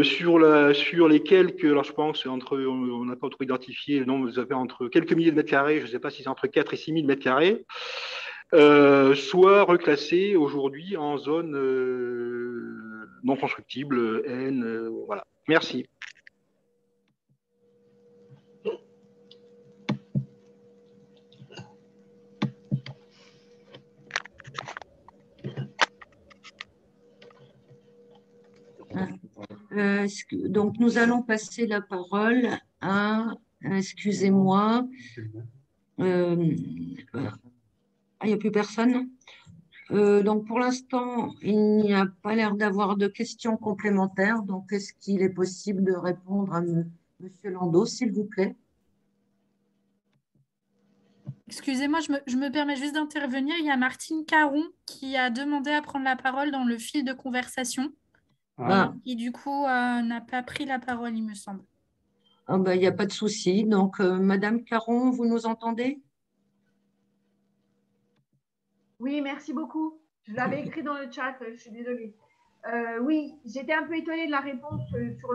sur les quelques, alors je pense, on n'a pas trop identifié le nombre, vous avez entre quelques milliers de mètres carrés, je ne sais pas si c'est entre 4 et 6 000 mètres carrés, soit reclassé aujourd'hui en zone non constructible, N, voilà. Merci. Donc, nous allons passer la parole à, excusez-moi, il n'y a plus personne. Donc, pour l'instant, il n'y a pas l'air d'avoir de questions complémentaires. Donc, est-ce qu'il est possible de répondre à Monsieur Landau, s'il vous plaît? Excusez-moi, je me permets juste d'intervenir. Il y a Martine Caron qui a demandé à prendre la parole dans le fil de conversation. Qui, du coup, n'a pas pris la parole, il me semble. Ah ben, il n'y a pas de souci. Donc, Madame Caron, vous nous entendez? Oui, merci beaucoup. Je l'avais écrit dans le chat, je suis désolée. Oui, j'étais un peu étonnée de la réponse sur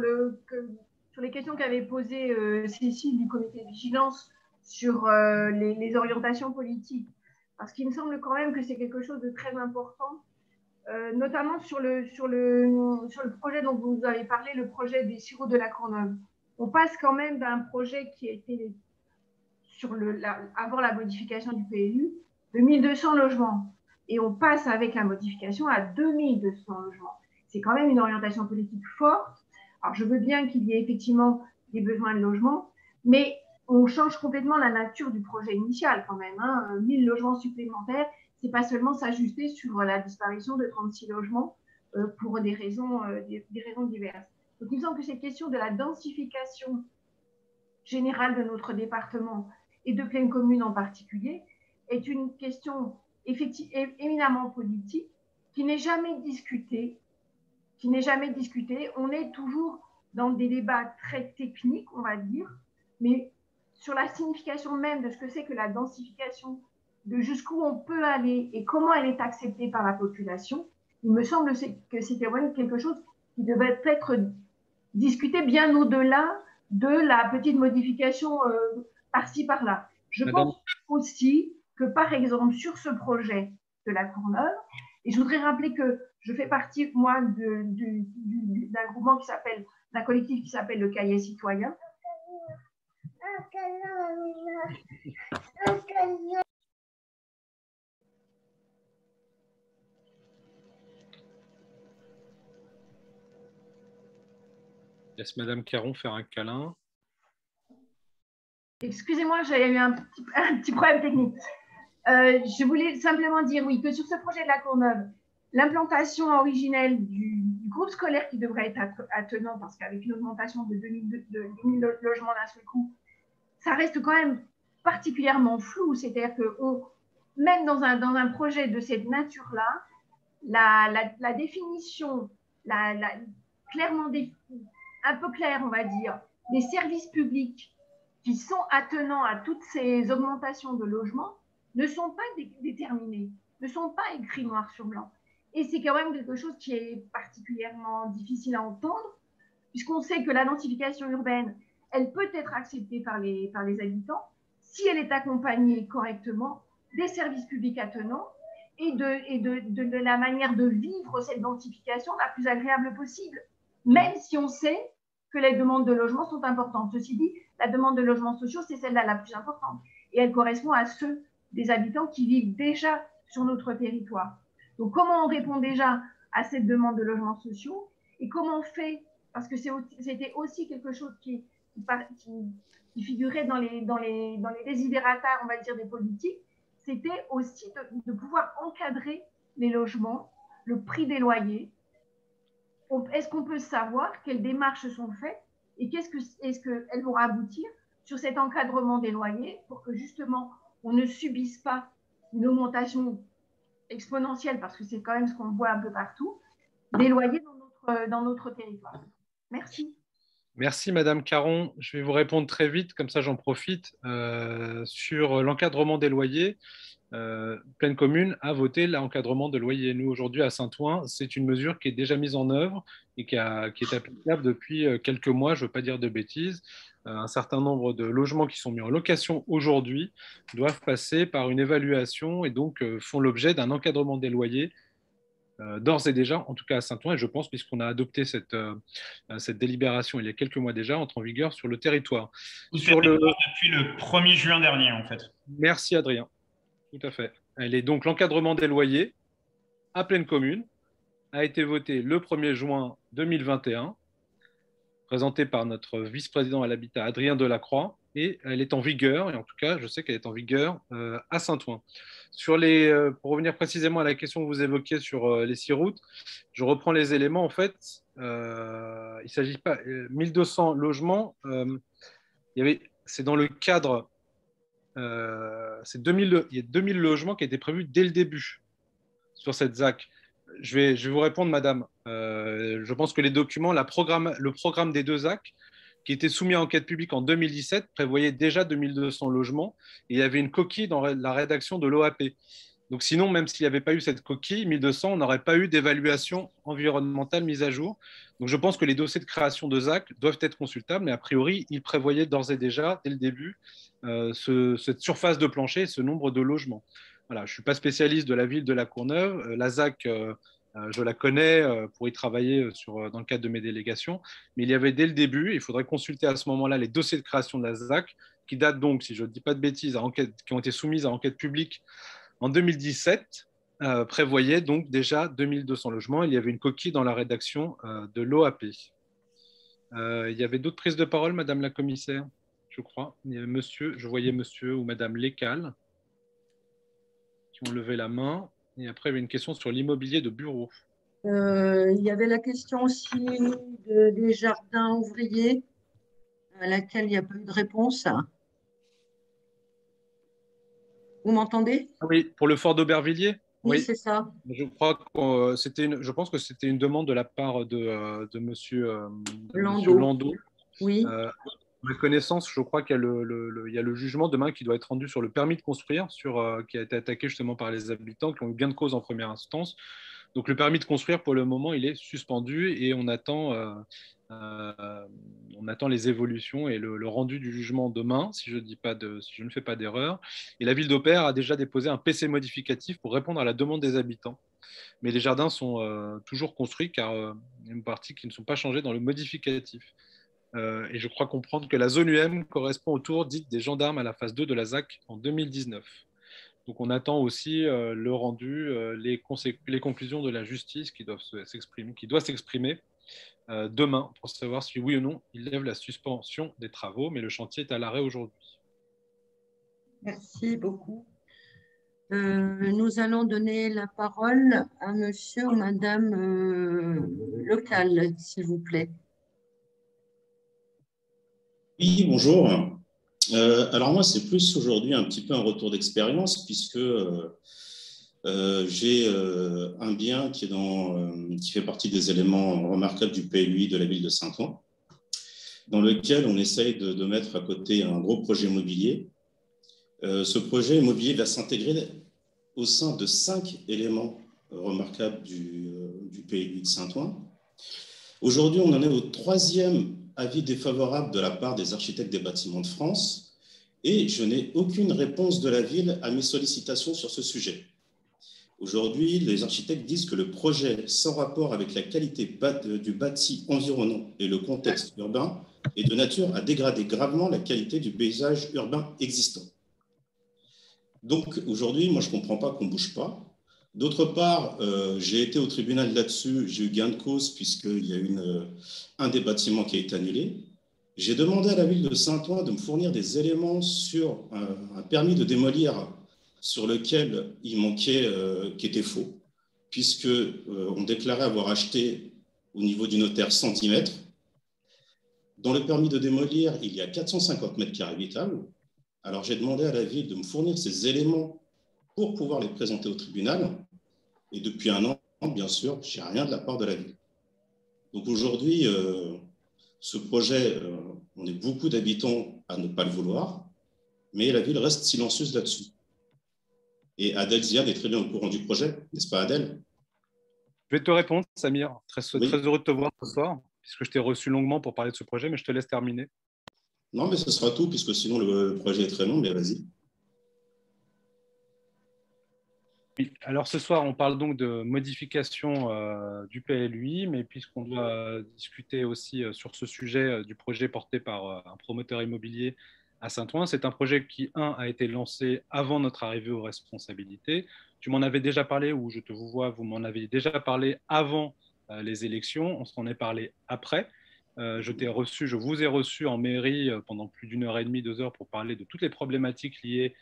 les questions qu'avait posées Cécile du comité de vigilance sur les orientations politiques. Parce qu'il me semble quand même que c'est quelque chose de très important, notamment sur le projet dont vous avez parlé, le projet des sirops de la Courneuve. On passe quand même d'un projet qui était avant la modification du PLU, de 1200 logements. Et on passe avec la modification à 2200 logements. C'est quand même une orientation politique forte. Alors, je veux bien qu'il y ait effectivement des besoins de logement, mais on change complètement la nature du projet initial quand même. 1000 logements supplémentaires, c'est pas seulement s'ajuster sur la disparition de 36 logements pour des raisons diverses. Donc, il me semble que cette question de la densification générale de notre département et de Plaine Commune en particulier, est une question éminemment politique qui n'est jamais discutée. On est toujours dans des débats très techniques, on va dire, mais sur la signification même de ce que c'est que la densification, de jusqu'où on peut aller et comment elle est acceptée par la population, il me semble que c'était vraiment quelque chose qui devait être discuté bien au-delà de la petite modification par-ci, par-là. Je pense aussi que, par exemple, sur ce projet de la Courneuve, et je voudrais rappeler que je fais partie, moi, d'un groupement qui s'appelle, d'un collectif qui s'appelle le Cahier Citoyen. Laisse Madame Caron faire un câlin. Excusez-moi, j'ai eu un petit problème technique. Je voulais simplement dire, oui, que sur ce projet de la Courneuve, l'implantation originelle du groupe scolaire qui devrait être attenant, parce qu'avec une augmentation de 2000 logements d'un seul coup, ça reste quand même particulièrement flou. C'est-à-dire que même dans un projet de cette nature-là, la définition, clairement un peu claire, on va dire, des services publics qui sont attenants à toutes ces augmentations de logements ne sont pas déterminés, ne sont pas écrits noir sur blanc. Et c'est quand même quelque chose qui est particulièrement difficile à entendre, puisqu'on sait que la densification urbaine, elle peut être acceptée par les habitants si elle est accompagnée correctement des services publics attenants et de la manière de vivre cette densification la plus agréable possible, même si on sait que les demandes de logement sont importantes. Ceci dit, la demande de logements sociaux, c'est celle-là la plus importante. Et elle correspond à ceux des habitants qui vivent déjà sur notre territoire. Donc, comment on répond déjà à cette demande de logements sociaux et comment on fait, parce que c'était aussi quelque chose qui figurait dans les desiderata, on va dire, des politiques, c'était aussi de pouvoir encadrer les logements, le prix des loyers. Est-ce qu'on peut savoir quelles démarches sont faites et est-ce qu'elles vont aboutir sur cet encadrement des loyers pour que justement on ne subisse pas une augmentation exponentielle, parce que c'est quand même ce qu'on voit un peu partout, des loyers dans notre territoire. Merci. Merci Madame Caron. Je vais vous répondre très vite, comme ça j'en profite. Sur l'encadrement des loyers, Plaine Commune a voté l'encadrement de loyer. Nous, aujourd'hui, à Saint-Ouen, c'est une mesure qui est déjà mise en œuvre et qui est applicable depuis quelques mois, je ne veux pas dire de bêtises. Un certain nombre de logements qui sont mis en location aujourd'hui doivent passer par une évaluation et donc font l'objet d'un encadrement des loyers d'ores et déjà, en tout cas à Saint-Ouen, et je pense, puisqu'on a adopté cette délibération il y a quelques mois déjà, entre en vigueur sur le territoire. Depuis le 1er juin dernier, en fait. Merci Adrien. Tout à fait. Elle est donc l'encadrement des loyers à Plaine Commune a été voté le 1er juin 2021, présenté par notre vice-président à l'habitat Adrien Delacroix, et elle est en vigueur, et en tout cas, je sais qu'elle est en vigueur à Saint-Ouen. Pour revenir précisément à la question que vous évoquiez sur les 6 routes, je reprends les éléments. En fait, il ne s'agit pas 1200 logements. C'est dans le cadre. Il y a 2000 logements qui étaient prévus dès le début sur cette ZAC. Je vais vous répondre, madame. Je pense que les documents, le programme des 2 ZAC, qui était soumis à enquête publique en 2017, prévoyait déjà 2200 logements. Et il y avait une coquille dans la rédaction de l'OAP. Donc sinon, même s'il n'y avait pas eu cette coquille, 1200, on n'aurait pas eu d'évaluation environnementale mise à jour. Donc je pense que les dossiers de création de ZAC doivent être consultables, mais a priori, ils prévoyaient d'ores et déjà, dès le début, cette surface de plancher et ce nombre de logements. Voilà, je ne suis pas spécialiste de la ville de La Courneuve. La ZAC, je la connais pour y travailler dans le cadre de mes délégations, mais il y avait dès le début, il faudrait consulter à ce moment-là les dossiers de création de la ZAC, qui datent donc, si je ne dis pas de bêtises, qui ont été soumises à enquête publique en 2017, prévoyait donc déjà 2200 logements. Il y avait une coquille dans la rédaction de l'OAP. Il y avait d'autres prises de parole, Madame la Commissaire, je crois. Je voyais Monsieur ou Madame Lécal qui ont levé la main. Et après, il y avait une question sur l'immobilier de bureau. Il y avait la question aussi des jardins ouvriers. à laquelle il n'y a pas eu de réponse. Vous m'entendez? Oui, pour le fort d'Aubervilliers. Oui, Oui, c'est ça. je crois que je pense que c'était une demande de la part de monsieur Landau. Landau. Oui. À ma connaissance, je crois qu'il y a il y a le jugement demain qui doit être rendu sur le permis de construire, qui a été attaqué justement par les habitants qui ont eu gain de cause en première instance. Donc le permis de construire, pour le moment, il est suspendu et on attend les évolutions et le rendu du jugement demain, si je ne fais pas d'erreur. Et la ville d'Aupert a déjà déposé un PC modificatif pour répondre à la demande des habitants. Mais les jardins sont toujours construits car il y a une partie qui ne sont pas changées dans le modificatif. Et je crois comprendre que la zone UM correspond au tour dite des gendarmes à la phase 2 de la ZAC en 2019. Donc on attend aussi le rendu, les conclusions de la justice qui doit s'exprimer demain pour savoir si oui ou non il lève la suspension des travaux, mais le chantier est à l'arrêt aujourd'hui. Merci beaucoup. Nous allons donner la parole à monsieur ou madame Lecal, s'il vous plaît. Oui, bonjour. Alors moi, c'est plus aujourd'hui un petit peu un retour d'expérience puisque j'ai un bien qui fait partie des éléments remarquables du PLUI de la ville de Saint-Ouen, dans lequel on essaye de mettre à côté un gros projet immobilier. Ce projet immobilier va s'intégrer au sein de 5 éléments remarquables du PLUI de Saint-Ouen. Aujourd'hui, on en est au 3e avis défavorable de la part des architectes des bâtiments de France et je n'ai aucune réponse de la ville à mes sollicitations sur ce sujet. Aujourd'hui, les architectes disent que le projet, sans rapport avec la qualité du bâti environnant et le contexte urbain, est de nature à dégrader gravement la qualité du paysage urbain existant. Donc aujourd'hui, moi je ne comprends pas qu'on ne bouge pas. D'autre part, j'ai été au tribunal là-dessus, j'ai eu gain de cause puisqu'il y a eu un des bâtiments qui a été annulé. J'ai demandé à la ville de Saint-Ouen de me fournir des éléments sur un permis de démolir sur lequel il manquait, qui était faux, puisqu'on déclarait avoir acheté au niveau du notaire 100 mètres. Dans le permis de démolir, il y a 450 mètres carrés habitables. Alors j'ai demandé à la ville de me fournir ces éléments pour pouvoir les présenter au tribunal. Et depuis un an, bien sûr, je n'ai rien de la part de la ville. Donc aujourd'hui, ce projet, on est beaucoup d'habitants à ne pas le vouloir, mais la ville reste silencieuse là-dessus. Et Adèle Ziad est très bien au courant du projet, n'est-ce pas Adèle? Je vais te répondre, Samir. Très Oui. heureux de te voir ce soir, puisque je t'ai reçu longuement pour parler de ce projet, mais je te laisse terminer. Non, mais ce sera tout, puisque sinon le projet est très long, mais vas-y. Oui. Alors ce soir, on parle donc de modification du PLUI, mais puisqu'on doit discuter aussi sur ce sujet du projet porté par un promoteur immobilier à Saint-Ouen, c'est un projet qui, a été lancé avant notre arrivée aux responsabilités. Tu m'en avais déjà parlé, ou je te vous vois, vous m'en avez déjà parlé avant les élections, on s'en est parlé après. Je vous ai reçu en mairie pendant plus d'1h30, 2 heures pour parler de toutes les problématiques liées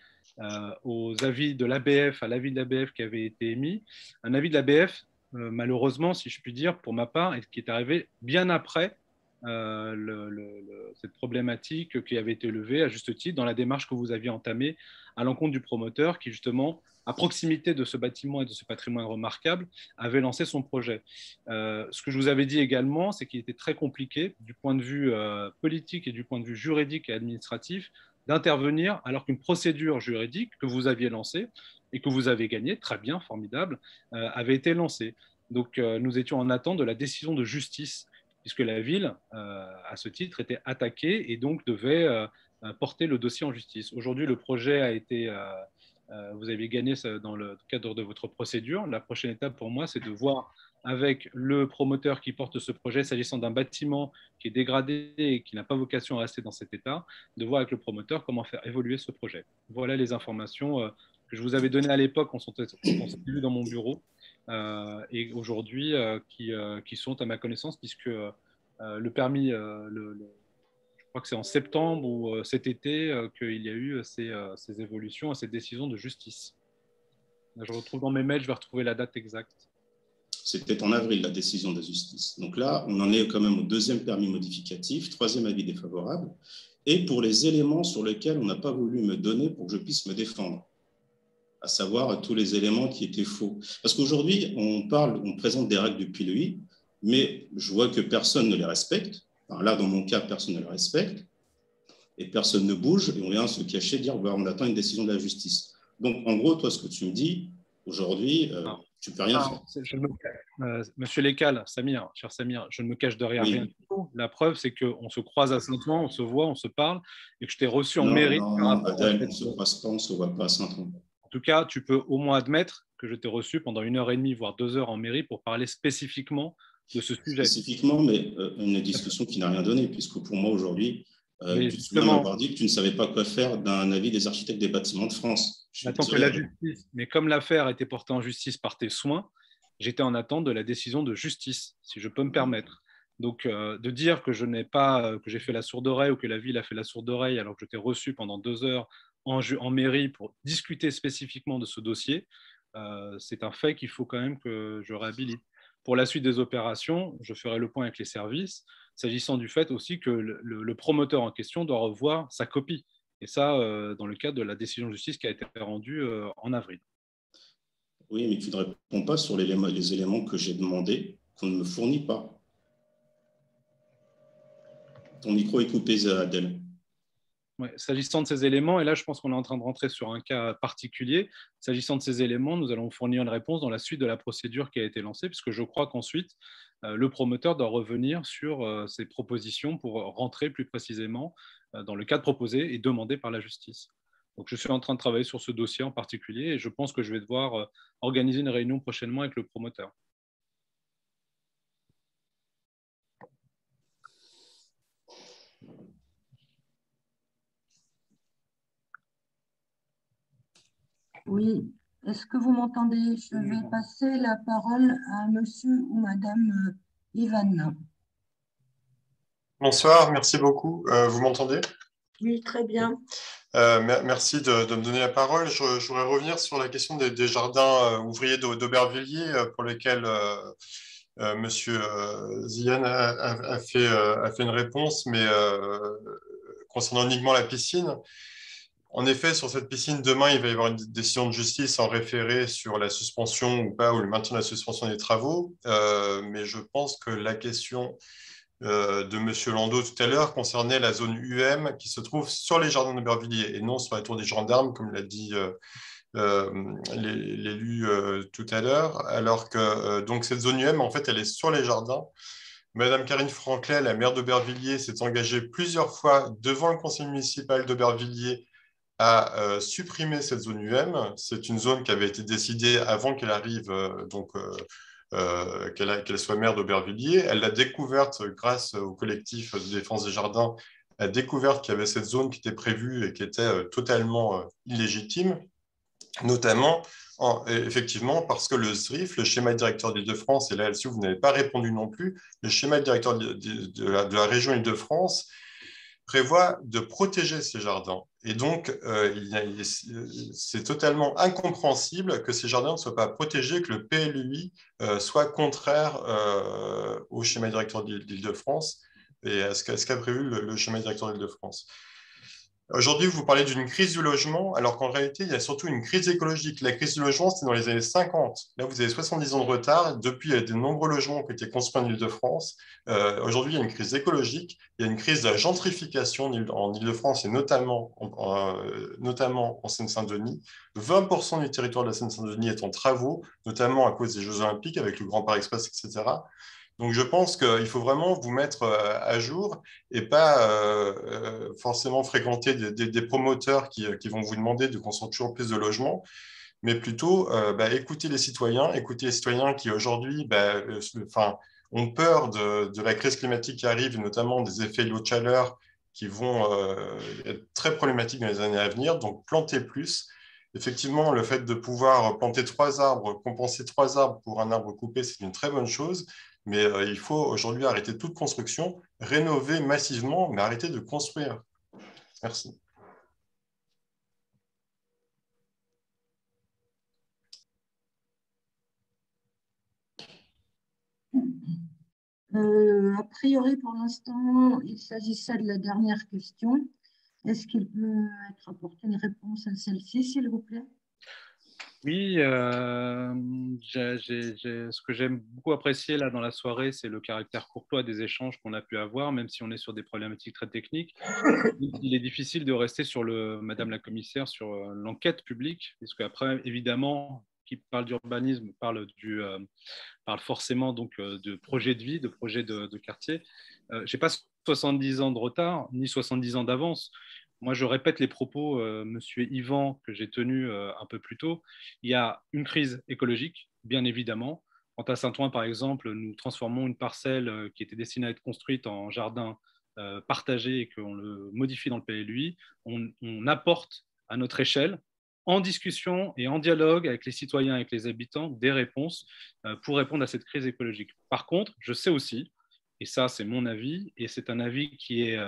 aux avis de l'ABF, à l'avis de l'ABF qui avait été émis. Un avis de l'ABF, malheureusement, si je puis dire, pour ma part, qui est arrivé bien après cette problématique qui avait été levée à juste titre dans la démarche que vous aviez entamée à l'encontre du promoteur qui, justement, à proximité de ce bâtiment et de ce patrimoine remarquable, avait lancé son projet. Ce que je vous avais dit également, c'est qu'il était très compliqué du point de vue politique et du point de vue juridique et administratif d'intervenir alors qu'une procédure juridique que vous aviez lancée et que vous avez gagnée, très bien, formidable, avait été lancée. Donc nous étions en attente de la décision de justice puisque la ville, à ce titre, était attaquée et donc devait porter le dossier en justice. Aujourd'hui, le projet a été... vous avez gagné dans le cadre de votre procédure. La prochaine étape pour moi, c'est de voir avec le promoteur qui porte ce projet, s'agissant d'un bâtiment qui est dégradé et qui n'a pas vocation à rester dans cet état, de voir avec le promoteur comment faire évoluer ce projet. Voilà les informations que je vous avais données à l'époque, on s'était vus dans mon bureau, et aujourd'hui qui sont à ma connaissance, puisque le permis, je crois que c'est en septembre ou cet été qu'il y a eu ces évolutions et ces décisions de justice. Je retrouve dans mes mails, je vais retrouver la date exacte. C'était en avril, la décision de la justice. Donc là, on en est quand même au deuxième permis modificatif, troisième avis défavorable, et pour les éléments sur lesquels on n'a pas voulu me donner pour que je puisse me défendre, à savoir tous les éléments qui étaient faux. Parce qu'aujourd'hui, on présente des règles du PLUI, mais je vois que personne ne les respecte. Alors là, dans mon cas, personne ne les respecte, et personne ne bouge, et on vient se cacher, dire bah, on attend une décision de la justice. Donc, en gros, toi, ce que tu me dis, aujourd'hui, tu ne peux rien faire. Monsieur Lécal, Samir, cher Samir, je ne me cache derrière rien du tout. La preuve, c'est qu'on se croise à Saint-Ouen, on se voit, on se parle, et que je t'ai reçu en mairie. Non, Adèle, on ne se croise pas, on ne se voit pas à Saint-Ouen. En tout cas, tu peux au moins admettre que je t'ai reçu pendant 1h30, voire 2 heures en mairie pour parler spécifiquement de ce sujet. Spécifiquement, mais une discussion qui n'a rien donné, puisque pour moi, aujourd'hui, tu te souviens m'avoir dit que tu ne savais pas quoi faire d'un avis des architectes des bâtiments de France. Attends que la justice, mais comme l'affaire a été portée en justice par tes soins, j'étais en attente de la décision de justice, si je peux me permettre. Donc, de dire que je n'ai pas, que j'ai fait la sourde oreille ou que la ville a fait la sourde oreille alors que je t'ai reçu pendant 2 heures en mairie pour discuter spécifiquement de ce dossier, c'est un fait qu'il faut quand même que je réhabilite. Pour la suite des opérations, je ferai le point avec les services, s'agissant du fait aussi que le promoteur en question doit revoir sa copie. Et ça, dans le cadre de la décision de justice qui a été rendue en avril. Oui, mais tu ne réponds pas sur les éléments que j'ai demandés, qu'on ne me fournit pas. Ton micro est coupé, Adèle. Ouais, s'agissant de ces éléments, et là je pense qu'on est en train de rentrer sur un cas particulier, s'agissant de ces éléments, nous allons fournir une réponse dans la suite de la procédure qui a été lancée, puisque je crois qu'ensuite, le promoteur doit revenir sur ses propositions pour rentrer plus précisément dans le cadre proposé et demandé par la justice. Donc je suis en train de travailler sur ce dossier en particulier et je pense que je vais devoir organiser une réunion prochainement avec le promoteur. Oui, est-ce que vous m'entendez? Je vais passer la parole à monsieur ou madame Ivan. Bonsoir, merci beaucoup. Vous m'entendez? Oui, très bien. Merci de me donner la parole. Je voudrais revenir sur la question des jardins ouvriers d'Aubervilliers pour lesquels monsieur Ziane a fait une réponse, mais concernant uniquement la piscine. En effet, sur cette piscine, demain, il va y avoir une décision de justice en référé sur la suspension ou pas, ou le maintien de la suspension des travaux. Mais je pense que la question de M. Landau tout à l'heure concernait la zone UM qui se trouve sur les jardins d'Aubervilliers et non sur la tour des gendarmes, comme l'a dit l'élu tout à l'heure. Alors que donc cette zone UM, en fait, elle est sur les jardins. Madame Karine Franclet, la maire d'Aubervilliers, s'est engagée plusieurs fois devant le conseil municipal d'Aubervilliers à supprimer cette zone UM. C'est une zone qui avait été décidée avant qu'elle arrive, qu'elle soit maire d'Aubervilliers. Elle l'a découverte grâce au collectif de défense des jardins. Elle a découvert qu'il y avait cette zone qui était prévue et qui était totalement illégitime, notamment effectivement parce que le SDRIF, le schéma directeur d'Île-de-France, et là, si vous n'avez pas répondu non plus, le schéma directeur de la région Île-de-France prévoit de protéger ces jardins. Et donc, c'est totalement incompréhensible que ces jardins ne soient pas protégés, que le PLUI soit contraire au schéma directeur d'Île-de-France et à ce qu'a prévu le schéma directeur d'Île-de-France. Aujourd'hui, vous parlez d'une crise du logement, alors qu'en réalité, il y a surtout une crise écologique. La crise du logement, c'était dans les années 50. Là, vous avez 70 ans de retard. Depuis, il y a de nombreux logements qui ont été construits en Île-de-France. Aujourd'hui, il y a une crise écologique. Il y a une crise de la gentrification en Île-de-France et notamment en Seine-Saint-Denis. 20% du territoire de la Seine-Saint-Denis est en travaux, notamment à cause des Jeux Olympiques avec le Grand Paris Express, etc. Donc, je pense qu'il faut vraiment vous mettre à jour et pas forcément fréquenter des promoteurs qui vont vous demander de construire toujours plus de logements, mais plutôt écouter les citoyens qui aujourd'hui ont peur de la crise climatique qui arrive, et notamment des effets de l'eau de chaleur qui vont être très problématiques dans les années à venir. Donc, planter plus. Effectivement, le fait de pouvoir planter 3 arbres, compenser 3 arbres pour un arbre coupé, c'est une très bonne chose. Mais il faut aujourd'hui arrêter toute construction, rénover massivement, mais arrêter de construire. Merci. A priori, pour l'instant, il s'agissait de la dernière question. Est-ce qu'il peut être apporté une réponse à celle-ci, s'il vous plaît? Oui, ce que j'aime beaucoup apprécier là dans la soirée, c'est le caractère courtois des échanges qu'on a pu avoir, même si on est sur des problématiques très techniques. Il est difficile de rester sur Madame la commissaire, sur l'enquête publique, puisque après, évidemment, qui parle d'urbanisme parle forcément donc de projet de vie, de projet de quartier. Je n'ai pas 70 ans de retard, ni 70 ans d'avance. Moi, je répète les propos, monsieur Yvan, que j'ai tenus un peu plus tôt. Il y a une crise écologique, bien évidemment. Quant à Saint-Ouen, par exemple, nous transformons une parcelle qui était destinée à être construite en jardin partagé et qu'on le modifie dans le PLUI. On apporte à notre échelle, en discussion et en dialogue avec les citoyens, avec les habitants, des réponses pour répondre à cette crise écologique. Par contre, je sais aussi, et ça c'est mon avis, et c'est un avis qui est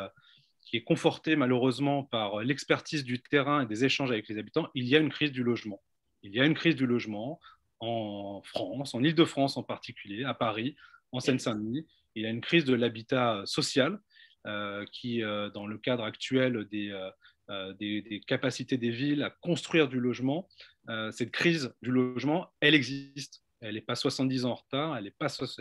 conforté malheureusement par l'expertise du terrain et des échanges avec les habitants, il y a une crise du logement. Il y a une crise du logement en France, en Île-de-France en particulier, à Paris, en Seine-Saint-Denis. Il y a une crise de l'habitat social qui, dans le cadre actuel des capacités des villes à construire du logement, cette crise du logement, elle existe. Elle n'est pas 70 ans en retard, elle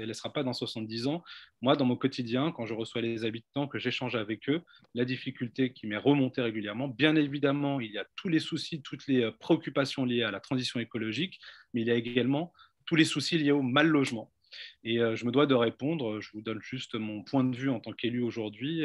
ne sera pas dans 70 ans. Moi, dans mon quotidien, quand je reçois les habitants, que j'échange avec eux, la difficulté qui m'est remontée régulièrement, bien évidemment, il y a tous les soucis, toutes les préoccupations liées à la transition écologique, mais il y a également tous les soucis liés au mal logement. Et je me dois de répondre, je vous donne juste mon point de vue en tant qu'élu aujourd'hui,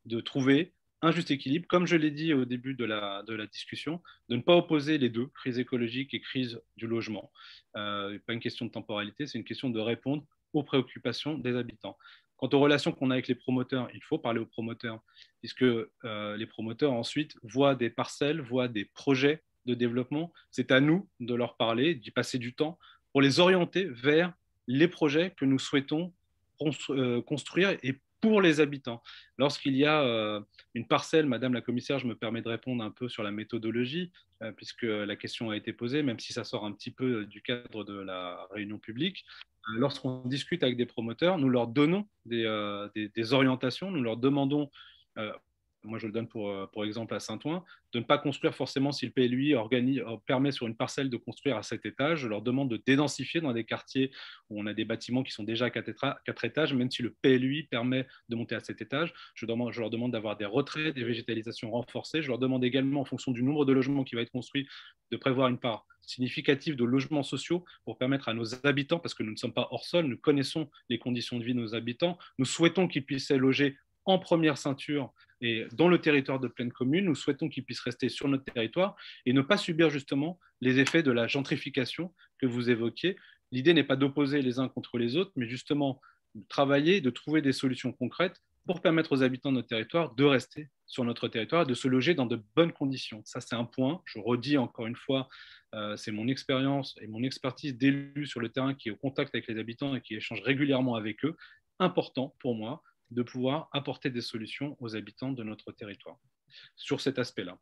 de trouver un juste équilibre, comme je l'ai dit au début de la discussion, de ne pas opposer les deux, crise écologique et crise du logement. Pas une question de temporalité, c'est une question de répondre aux préoccupations des habitants. Quant aux relations qu'on a avec les promoteurs, il faut parler aux promoteurs, puisque les promoteurs ensuite voient des parcelles, voient des projets de développement. C'est à nous de leur parler, d'y passer du temps pour les orienter vers les projets que nous souhaitons construire et pour les habitants. Lorsqu'il y a une parcelle, Madame la commissaire, je me permets de répondre un peu sur la méthodologie, puisque la question a été posée, même si ça sort un petit peu du cadre de la réunion publique. Lorsqu'on discute avec des promoteurs, nous leur donnons des orientations, nous leur demandons moi je le donne pour exemple à Saint-Ouen, de ne pas construire forcément si le PLUI permet sur une parcelle de construire à 7 étages. Je leur demande de dédensifier dans des quartiers où on a des bâtiments qui sont déjà à 4 étages, même si le PLUI permet de monter à 7 étages. Je leur demande d'avoir des retraits, des végétalisations renforcées. Je leur demande également, en fonction du nombre de logements qui va être construit, de prévoir une part significative de logements sociaux pour permettre à nos habitants, parce que nous ne sommes pas hors sol, nous connaissons les conditions de vie de nos habitants, nous souhaitons qu'ils puissent loger en première ceinture et dans le territoire de pleine commune, nous souhaitons qu'ils puissent rester sur notre territoire et ne pas subir justement les effets de la gentrification que vous évoquiez. L'idée n'est pas d'opposer les uns contre les autres, mais justement de travailler, de trouver des solutions concrètes pour permettre aux habitants de notre territoire de rester sur notre territoire et de se loger dans de bonnes conditions. Ça, c'est un point. Je redis encore une fois, c'est mon expérience et mon expertise d'élu sur le terrain qui est au contact avec les habitants et qui échange régulièrement avec eux. Important pour moi de pouvoir apporter des solutions aux habitants de notre territoire sur cet aspect-là.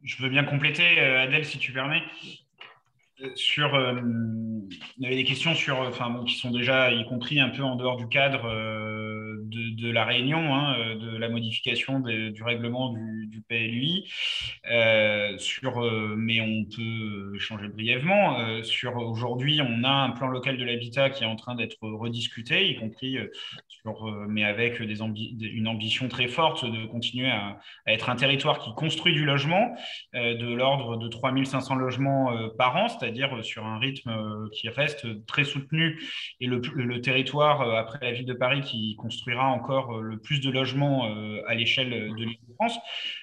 Je veux bien compléter, Adèle, si tu permets. Il y avait des questions qui sont déjà, y compris un peu en dehors du cadre de la réunion, hein, de la modification du règlement du PLUI. Mais on peut changer brièvement. Aujourd'hui, on a un plan local de l'habitat qui est en train d'être rediscuté, y compris mais avec une ambition très forte de continuer à être un territoire qui construit du logement de l'ordre de 3500 logements par an, c'est-à-dire sur un rythme qui reste très soutenu, et le territoire, après la ville de Paris, qui construira encore le plus de logements à l'échelle de l'Île-de-France,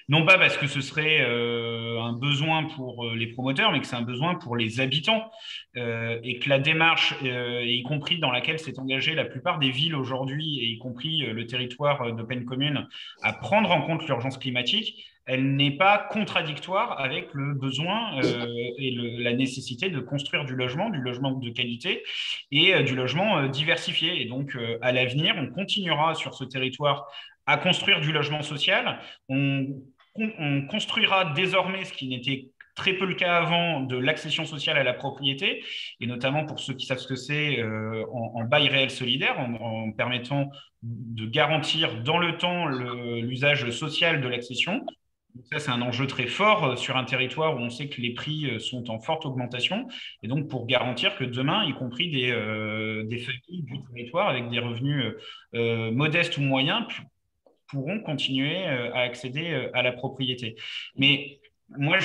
non pas parce que ce serait un besoin pour les promoteurs, mais que c'est un besoin pour les habitants, et que la démarche, y compris dans laquelle s'est engagée la plupart des villes aujourd'hui, et y compris le territoire de pleine commune, à prendre en compte l'urgence climatique, elle n'est pas contradictoire avec le besoin et la nécessité de construire du logement de qualité et du logement diversifié. Et donc, à l'avenir, on continuera sur ce territoire à construire du logement social. On construira désormais ce qui n'était très peu le cas avant de l'accession sociale à la propriété, et notamment pour ceux qui savent ce que c'est en bail réel solidaire, en permettant de garantir dans le temps l'usage social de l'accession. Donc ça, c'est un enjeu très fort sur un territoire où on sait que les prix sont en forte augmentation. Et donc, pour garantir que demain, y compris des familles du territoire avec des revenus modestes ou moyens pourront continuer à accéder à la propriété. Mais moi,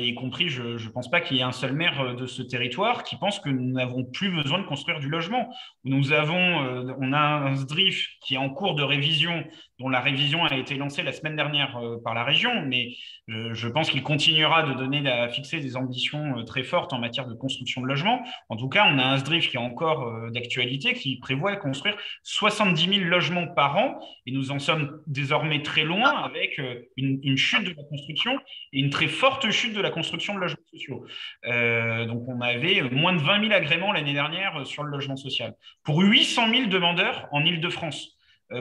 y compris, je ne pense pas qu'il y ait un seul maire de ce territoire qui pense que nous n'avons plus besoin de construire du logement. On a un SDRIF qui est en cours de révision, dont la révision a été lancée la semaine dernière par la région, mais je pense qu'il continuera à fixer des ambitions très fortes en matière de construction de logements. En tout cas, on a un SDRIF qui est encore d'actualité, qui prévoit construire 70 000 logements par an, et nous en sommes désormais très loin avec une chute de la construction et une très forte chute de la construction de logements sociaux. Donc, on avait moins de 20 000 agréments l'année dernière sur le logement social, pour 800 000 demandeurs en Île-de-France.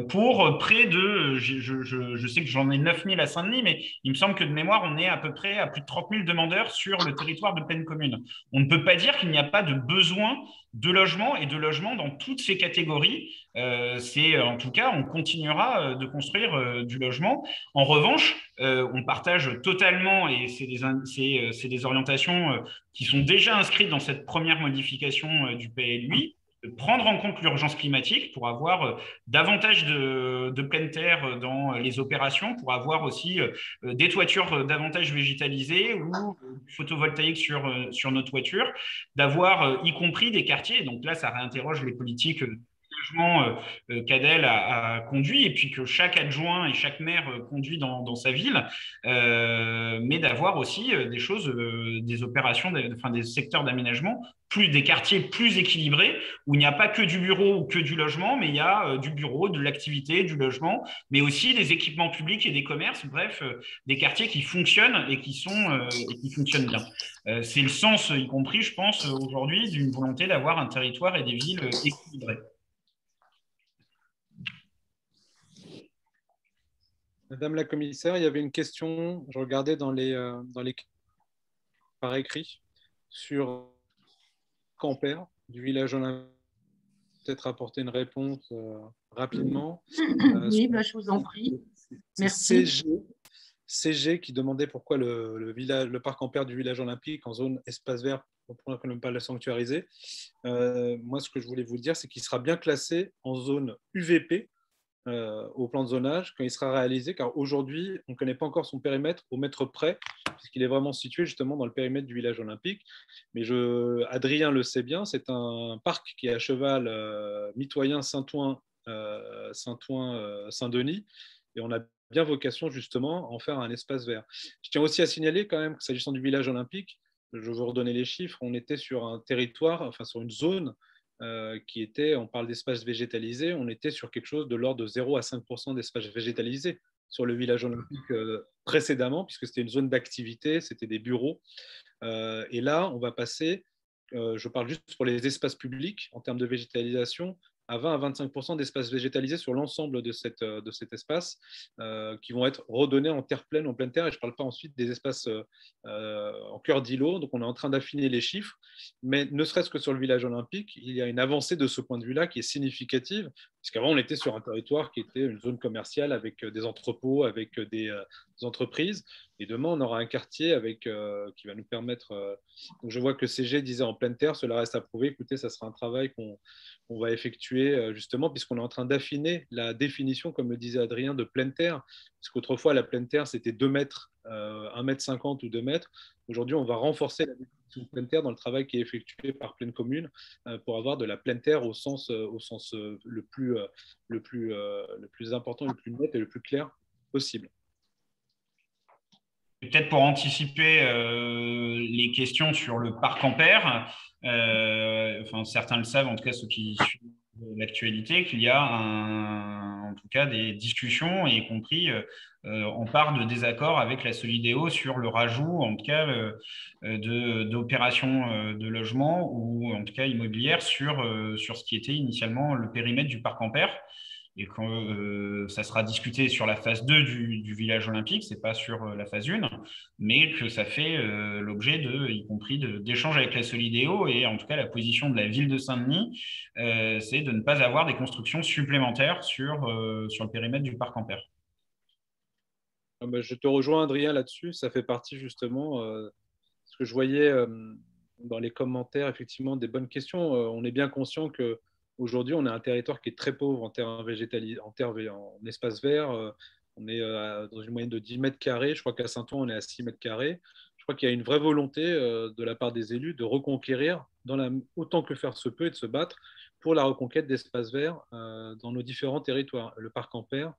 Pour près de, je sais que j'en ai 9 000 à Saint-Denis, mais il me semble que de mémoire, on est à peu près à plus de 30 000 demandeurs sur le territoire de pleine commune. On ne peut pas dire qu'il n'y a pas de besoin de logement et de logement dans toutes ces catégories. En tout cas, on continuera de construire du logement. En revanche, on partage totalement, et c'est des orientations qui sont déjà inscrites dans cette première modification du PLUI, de prendre en compte l'urgence climatique pour avoir davantage de pleine terre dans les opérations, pour avoir aussi des toitures davantage végétalisées ou photovoltaïques sur nos toitures, d'avoir y compris des quartiers. Donc là, ça réinterroge les politiques logement qu'Adèle a conduit, et puis que chaque adjoint et chaque maire conduit dans sa ville, mais d'avoir aussi des choses, des opérations, des secteurs d'aménagement, des quartiers plus équilibrés, où il n'y a pas que du bureau ou que du logement, mais il y a du bureau, de l'activité, du logement, mais aussi des équipements publics et des commerces, bref, des quartiers qui fonctionnent et qui fonctionnent bien. C'est le sens, y compris, je pense, aujourd'hui, d'une volonté d'avoir un territoire et des villes équilibrées. Madame la commissaire, il y avait une question, je regardais dans les par écrit, sur Campère, du village olympique. Peut-être apporter une réponse rapidement. Oui, je vous en prie. Merci. CG qui demandait pourquoi le parc Campère du village olympique en zone espace vert, pour ne pas le sanctuariser. Moi, ce que je voulais vous dire, c'est qu'il sera bien classé en zone UVP, au plan de zonage quand il sera réalisé, car aujourd'hui, on ne connaît pas encore son périmètre au mètre près, puisqu'il est vraiment situé justement dans le périmètre du village olympique. Mais Adrien le sait bien, c'est un parc qui est à cheval mitoyen Saint-Ouen, Saint-Denis, et on a bien vocation justement à en faire un espace vert. Je tiens aussi à signaler quand même que s'agissant du village olympique, je vais vous redonner les chiffres, on était sur un territoire, enfin sur une zone qui était, on parle d'espace végétalisé, on était sur quelque chose de l'ordre de 0 à 5% d'espace végétalisé sur le village olympique précédemment, puisque c'était une zone d'activité, c'était des bureaux. Et là, on va passer, je parle juste pour les espaces publics, en termes de végétalisation, à 20 à 25% d'espaces végétalisés sur l'ensemble de cet espace, qui vont être redonnés en terre pleine, en pleine terre, et je ne parle pas ensuite des espaces en cœur d'îlot. Donc on est en train d'affiner les chiffres, mais ne serait-ce que sur le village olympique, il y a une avancée de ce point de vue-là qui est significative, puisqu'avant on était sur un territoire qui était une zone commerciale avec des entrepôts, avec des entreprises, et demain on aura un quartier qui va nous permettre, donc je vois que CG disait en pleine terre, cela reste à prouver. Écoutez, ça sera un travail qu'on va effectuer justement, puisqu'on est en train d'affiner la définition, comme le disait Adrien, de pleine terre, parce qu'autrefois la pleine terre c'était 2 mètres, 1,50 m ou 2 mètres. Aujourd'hui on va renforcer la définition de pleine terre dans le travail qui est effectué par Pleine Commune, pour avoir de la pleine terre au sens le plus important, le plus net et le plus clair possible. Peut-être pour anticiper les questions sur le parc Ampère, certains le savent, en tout cas ceux qui suivent l'actualité, qu'il y a en tout cas des discussions, y compris en part de désaccord avec la Solidéo sur le rajout, en tout cas, d'opérations de logement ou en tout cas immobilières sur ce qui était initialement le périmètre du parc Ampère. et que ça sera discuté sur la phase 2 du village olympique, ce n'est pas sur la phase 1, mais que ça fait l'objet y compris d'échanges avec la Solidéo, et en tout cas la position de la ville de Saint-Denis, c'est de ne pas avoir des constructions supplémentaires sur le périmètre du parc Ampère. Je te rejoins, Adrien, là-dessus. Ça fait partie justement, ce que je voyais dans les commentaires, effectivement, des bonnes questions. On est bien conscient qu'aujourd'hui, on a un territoire qui est très pauvre en terrain végétalisé, en espace vert. On est dans une moyenne de 10 mètres carrés. Je crois qu'à Saint-Ouen, on est à 6 mètres carrés. Je crois qu'il y a une vraie volonté de la part des élus de reconquérir autant que faire se peut et de se battre pour la reconquête d'espaces verts dans nos différents territoires. Le parc Ampère,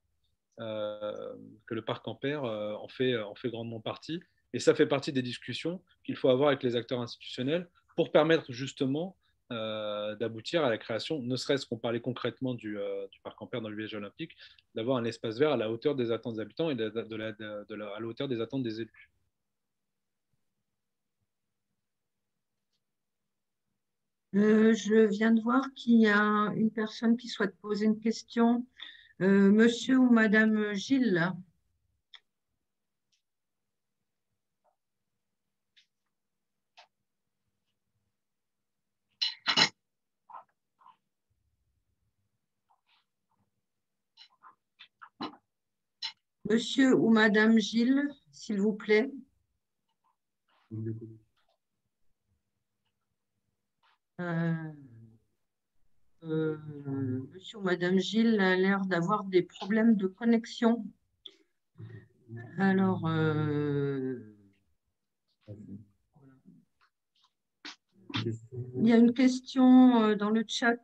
que le parc Ampère en fait grandement partie. Et ça fait partie des discussions qu'il faut avoir avec les acteurs institutionnels pour permettre justement d'aboutir à la création, ne serait-ce qu'on parlait concrètement du parc Ampère dans le village olympique, d'avoir un espace vert à la hauteur des attentes des habitants et à la hauteur des attentes des élus. Je viens de voir qu'il y a une personne qui souhaite poser une question. Monsieur ou Madame Gilles? Monsieur ou Madame Gilles, s'il vous plaît. Monsieur ou Madame Gilles a l'air d'avoir des problèmes de connexion. Alors, il y a une question dans le chat,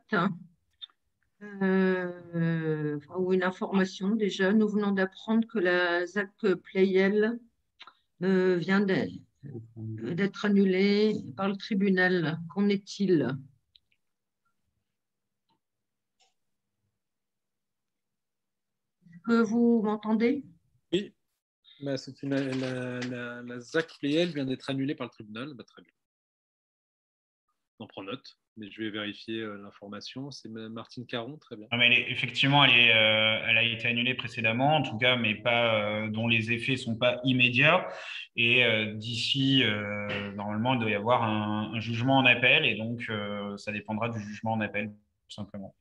ou une information déjà. Nous venons d'apprendre que la ZAC Playel vient d'être annulée par le tribunal. Qu'en est-il? Est-ce que vous m'entendez? Oui, la ZAC Playel vient d'être annulée par le tribunal. Très bien. On prend note, mais je vais vérifier l'information. C'est Martine Caron, très bien. Non, mais effectivement, elle a été annulée précédemment, en tout cas, mais pas, dont les effets ne sont pas immédiats. Et d'ici, normalement, il doit y avoir un jugement en appel, et donc ça dépendra du jugement en appel, tout simplement.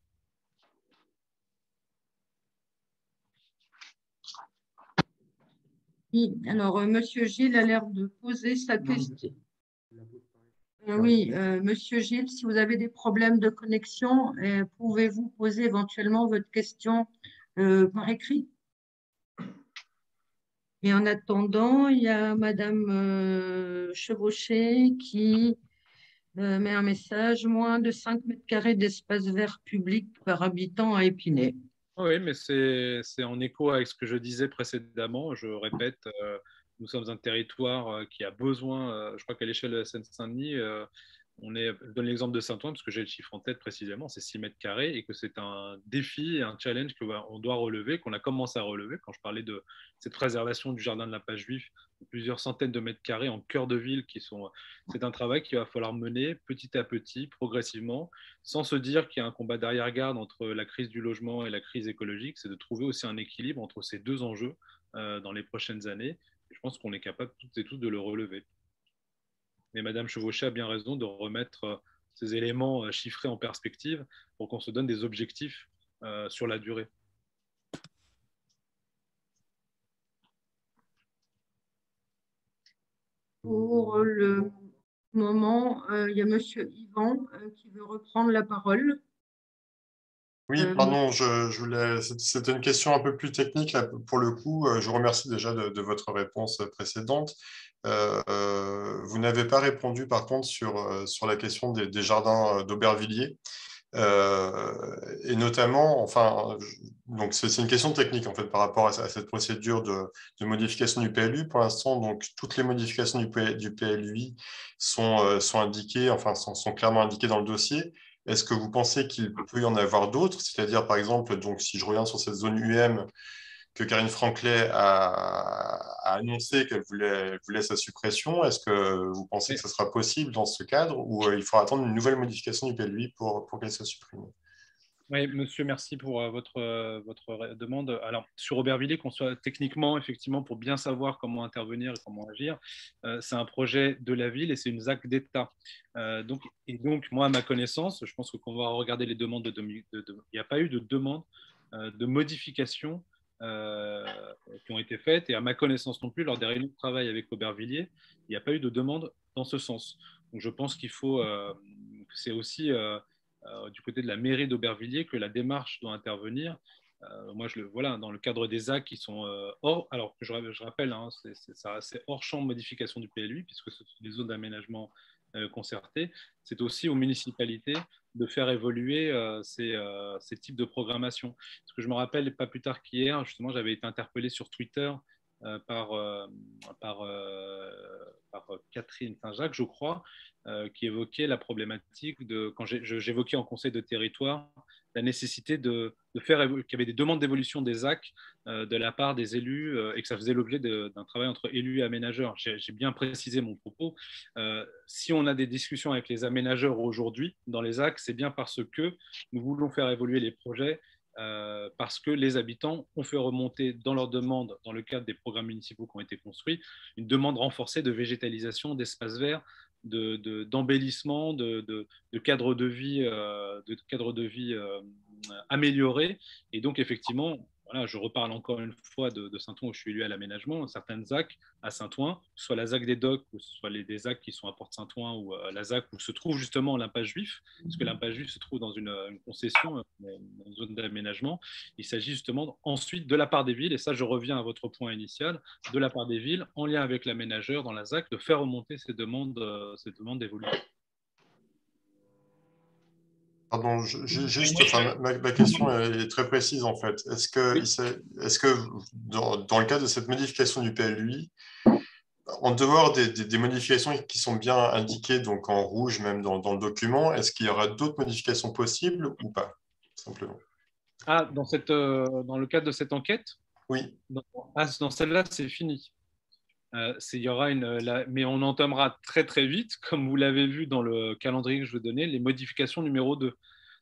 Oui, alors Monsieur Gilles a l'air de poser sa question. Oui, Monsieur Gilles, si vous avez des problèmes de connexion, pouvez-vous poser éventuellement votre question par écrit? Et en attendant, il y a Madame Chevauché qui met un message: moins de 5 mètres carrés d'espace vert public par habitant à Épinay. Oui, mais c'est en écho avec ce que je disais précédemment. Je répète, nous sommes un territoire qui a besoin, je crois qu'à l'échelle de la Seine-Saint-Denis, je donne l'exemple de Saint-Ouen parce que j'ai le chiffre en tête précisément, c'est 6 mètres carrés et que c'est un défi et un challenge qu'on doit relever, qu'on a commencé à relever. Quand je parlais de cette préservation du jardin de la Page Juif, plusieurs centaines de mètres carrés en cœur de ville, c'est un travail qu'il va falloir mener petit à petit, progressivement, sans se dire qu'il y a un combat d'arrière-garde entre la crise du logement et la crise écologique. C'est de trouver aussi un équilibre entre ces deux enjeux dans les prochaines années. Et je pense qu'on est capable toutes et tous de le relever. Mais Madame Chevauché a bien raison de remettre ces éléments chiffrés en perspective pour qu'on se donne des objectifs sur la durée. Pour le moment, il y a Monsieur Yvan qui veut reprendre la parole. Oui, pardon, c'était une question un peu plus technique là, pour le coup. Je vous remercie déjà de votre réponse précédente. Vous n'avez pas répondu par contre sur la question des jardins d'Aubervilliers. Et notamment, donc c'est une question technique en fait par rapport à cette procédure de modification du PLU. Pour l'instant, donc toutes les modifications du PLUI sont indiquées, sont clairement indiquées dans le dossier. Est-ce que vous pensez qu'il peut y en avoir d'autres? C'est-à-dire, par exemple, donc, si je reviens sur cette zone UM que Karine Franklet a annoncé qu'elle voulait sa suppression, est-ce que vous pensez que ce sera possible dans ce cadre ou il faudra attendre une nouvelle modification du PLUI pour qu'elle soit supprimée? Oui, monsieur, merci pour votre demande. Alors, sur Aubervilliers, qu'on soit techniquement, effectivement, pour bien savoir comment intervenir et comment agir, c'est un projet de la ville et c'est une ZAC d'État. Donc, moi, à ma connaissance, je pense qu'on va regarder les demandes il n'y a pas eu de demande de modification qui ont été faites. Et à ma connaissance non plus, lors des réunions de travail avec Aubervilliers, il n'y a pas eu de demande dans ce sens. Donc, je pense qu'il faut, c'est aussi du côté de la mairie d'Aubervilliers que la démarche doit intervenir. Moi, voilà, dans le cadre des actes qui sont hors, alors que je rappelle, hein, c'est hors champ de modification du PLU, puisque ce sont des zones d'aménagement concertées. C'est aussi aux municipalités de faire évoluer ces types de programmation. Parce que je me rappelle, pas plus tard qu'hier, justement, j'avais été interpellé sur Twitter par Catherine Saint-Jacques, je crois, qui évoquait la problématique de, quand j'évoquais en conseil de territoire, la nécessité de faire, qu'il y avait des demandes d'évolution des AC de la part des élus et que ça faisait l'objet d'un travail entre élus et aménageurs. J'ai bien précisé mon propos. Si on a des discussions avec les aménageurs aujourd'hui dans les AC, c'est bien parce que nous voulons faire évoluer les projets parce que les habitants ont fait remonter dans leurs demandes, dans le cadre des programmes municipaux qui ont été construits, une demande renforcée de végétalisation, d'espaces verts, d'embellissement, de cadre de vie, amélioré. Et donc, effectivement, voilà, je reparle encore une fois de Saint-Ouen où je suis élu à l'aménagement. Certaines ZAC à Saint-Ouen, soit la ZAC des Docks, ou soit des ZAC qui sont à Porte-Saint-Ouen, ou la ZAC où se trouve justement l'impasse Juif, parce que l'impasse Juif se trouve dans une concession, une zone d'aménagement. Il s'agit justement ensuite de la part des villes, et ça je reviens à votre point initial, de la part des villes, en lien avec l'aménageur dans la ZAC, de faire remonter ces demandes d'évolution. Pardon, juste, enfin, ma question est très précise en fait. Est-ce que dans le cadre de cette modification du PLUI, en dehors des modifications qui sont bien indiquées donc en rouge même dans le document, est-ce qu'il y aura d'autres modifications possibles ou pas, simplement? Ah, dans le cadre de cette enquête? Oui. Dans celle-là, c'est fini. Il y aura mais on entamera très très vite, comme vous l'avez vu dans le calendrier que je vous donnais, les modifications numéro 2.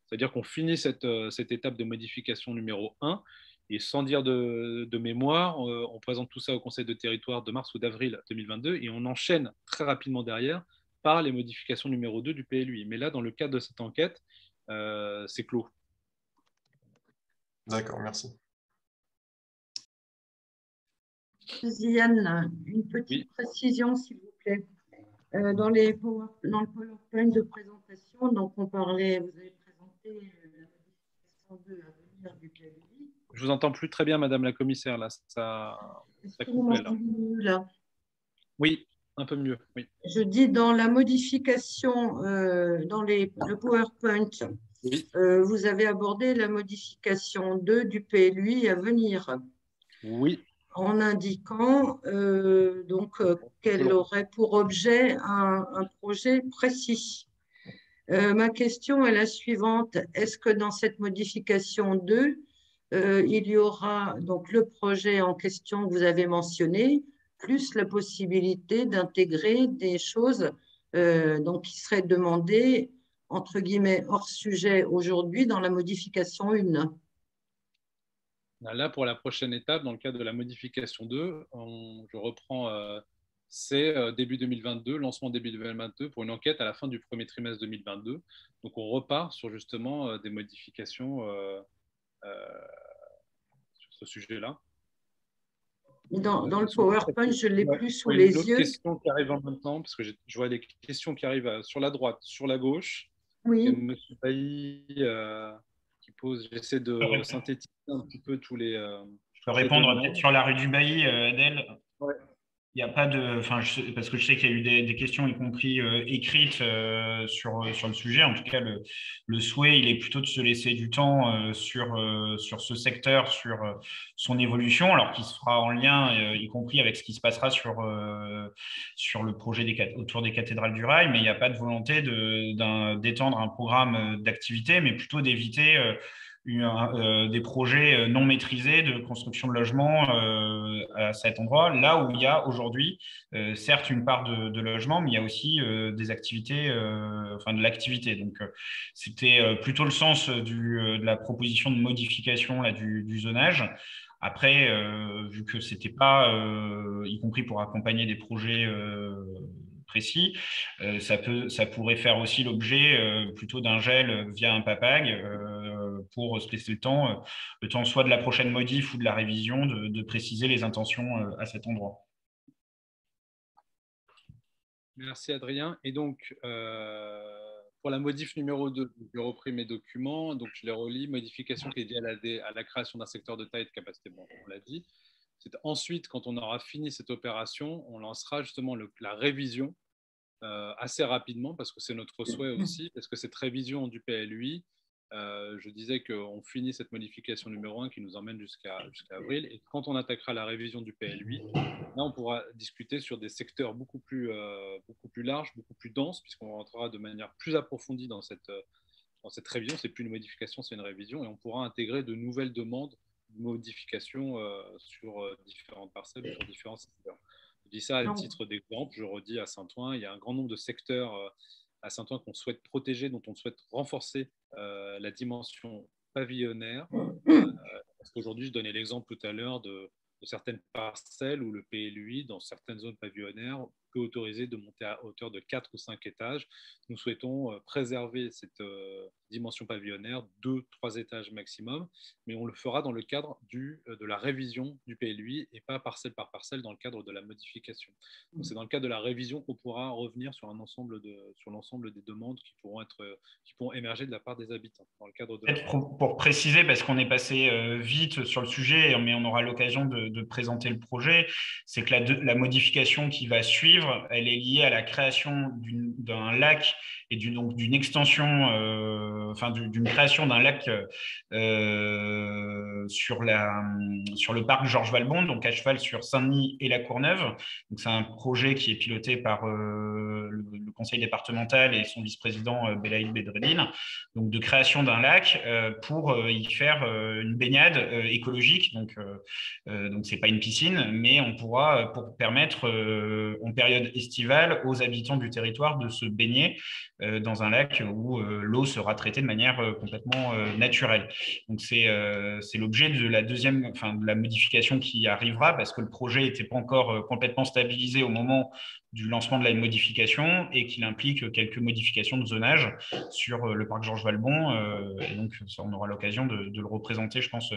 C'est-à-dire qu'on finit cette étape de modification numéro 1, et sans dire de mémoire, on présente tout ça au Conseil de territoire de mars ou d'avril 2022, et on enchaîne très rapidement derrière par les modifications numéro 2 du PLUI. Mais là, dans le cadre de cette enquête, c'est clos. D'accord, merci. Yann, une petite précision, s'il vous plaît. Dans le PowerPoint de présentation, donc vous avez présenté la modification 2 à venir du PLUI. Je vous entends plus très bien, Madame la Commissaire. Là, ça coupe là. Oui, un peu mieux. Oui. Je dis dans la modification, dans le PowerPoint, oui. Vous avez abordé la modification 2 du PLUI à venir. Oui. En indiquant qu'elle aurait pour objet un projet précis. Ma question est la suivante. Est-ce que dans cette modification 2, il y aura donc le projet en question que vous avez mentionné, plus la possibilité d'intégrer des choses qui seraient demandées, entre guillemets, hors sujet aujourd'hui dans la modification 1? Là, pour la prochaine étape, dans le cadre de la modification 2, je reprends, c'est début 2022, lancement début 2022 pour une enquête à la fin du premier trimestre 2022. Donc, on repart sur justement des modifications sur ce sujet-là. Dans le PowerPoint, je ne l'ai plus sous les yeux. Une autre question qui arrive en même temps, parce que je vois des questions qui arrivent sur la droite, sur la gauche. Oui. M. Bailly qui pose, j'essaie de synthétiser un petit peu tous les... je peux répondre peut-être sur la rue du Bailly, Adèle. Ouais. Il n'y a pas de, parce que je sais qu'il y a eu des questions, y compris écrites sur le sujet. En tout cas, le souhait, il est plutôt de se laisser du temps sur ce secteur, sur son évolution, alors qu'il se fera en lien, y compris avec ce qui se passera sur le projet autour des cathédrales du rail. Mais il n'y a pas de volonté d'étendre un programme d'activité, mais plutôt d'éviter des projets non maîtrisés de construction de logements à cet endroit, là où il y a aujourd'hui, certes, une part de logement, mais il y a aussi des activités, enfin de l'activité. Donc, c'était plutôt le sens de la proposition de modification là, du zonage. Après, vu que c'était pas, y compris pour accompagner des projets précis, ça pourrait faire aussi l'objet plutôt d'un gel via un PAPAG pour se laisser le temps soit de la prochaine modif ou de la révision, de préciser les intentions à cet endroit. Merci Adrien. Et donc, pour la modif numéro 2, j'ai repris mes documents, donc je les relis. Modification qui est liée à la création d'un secteur de taille et de capacité, bon, on l'a dit. Ensuite, quand on aura fini cette opération, on lancera justement la révision assez rapidement, parce que c'est notre souhait aussi, parce que cette révision du PLUI, je disais qu'on finit cette modification numéro 1 qui nous emmène jusqu'à avril, et quand on attaquera la révision du PLUI, là on pourra discuter sur des secteurs beaucoup plus larges, beaucoup plus denses, puisqu'on rentrera de manière plus approfondie dans cette révision. C'est plus une modification, c'est une révision, et on pourra intégrer de nouvelles demandes de modification sur différentes parcelles, sur différents secteurs. Je dis ça à titre d'exemple, je redis à Saint-Ouen, il y a un grand nombre de secteurs à Saint-Ouen qu'on souhaite protéger, dont on souhaite renforcer la dimension pavillonnaire. Parce qu'aujourd'hui, je donnais l'exemple tout à l'heure de certaines parcelles où le PLUI, dans certaines zones pavillonnaires, peut autoriser de monter à hauteur de 4 ou 5 étages. Nous souhaitons préserver cette dimension pavillonnaire, 2-3 étages maximum, mais on le fera dans le cadre de la révision du PLUI et pas parcelle par parcelle dans le cadre de la modification. Donc c'est dans le cadre de la révision qu'on pourra revenir sur l'ensemble des demandes qui pourront émerger de la part des habitants. Dans le cadre de pour préciser, parce qu'on est passé vite sur le sujet, mais on aura l'occasion de présenter le projet, c'est que la modification qui va suivre, elle est liée à la création d'un lac et d'une extension, d'une création d'un lac sur le parc Georges Valbon, donc à cheval sur Saint-Denis et la Courneuve. Donc c'est un projet qui est piloté par le conseil départemental et son vice-président Belaïd Bedreddine, donc de création d'un lac pour y faire une baignade écologique. Donc c'est pas une piscine, mais on pourra pour permettre en période estivale aux habitants du territoire de se baigner dans un lac où l'eau sera traitée de manière complètement naturelle. Donc c'est l'objet de de la modification qui arrivera, parce que le projet n'était pas encore complètement stabilisé au moment du lancement de la modification et qu'il implique quelques modifications de zonage sur le parc Georges Valbon. Et donc, ça, on aura l'occasion de le représenter, je pense,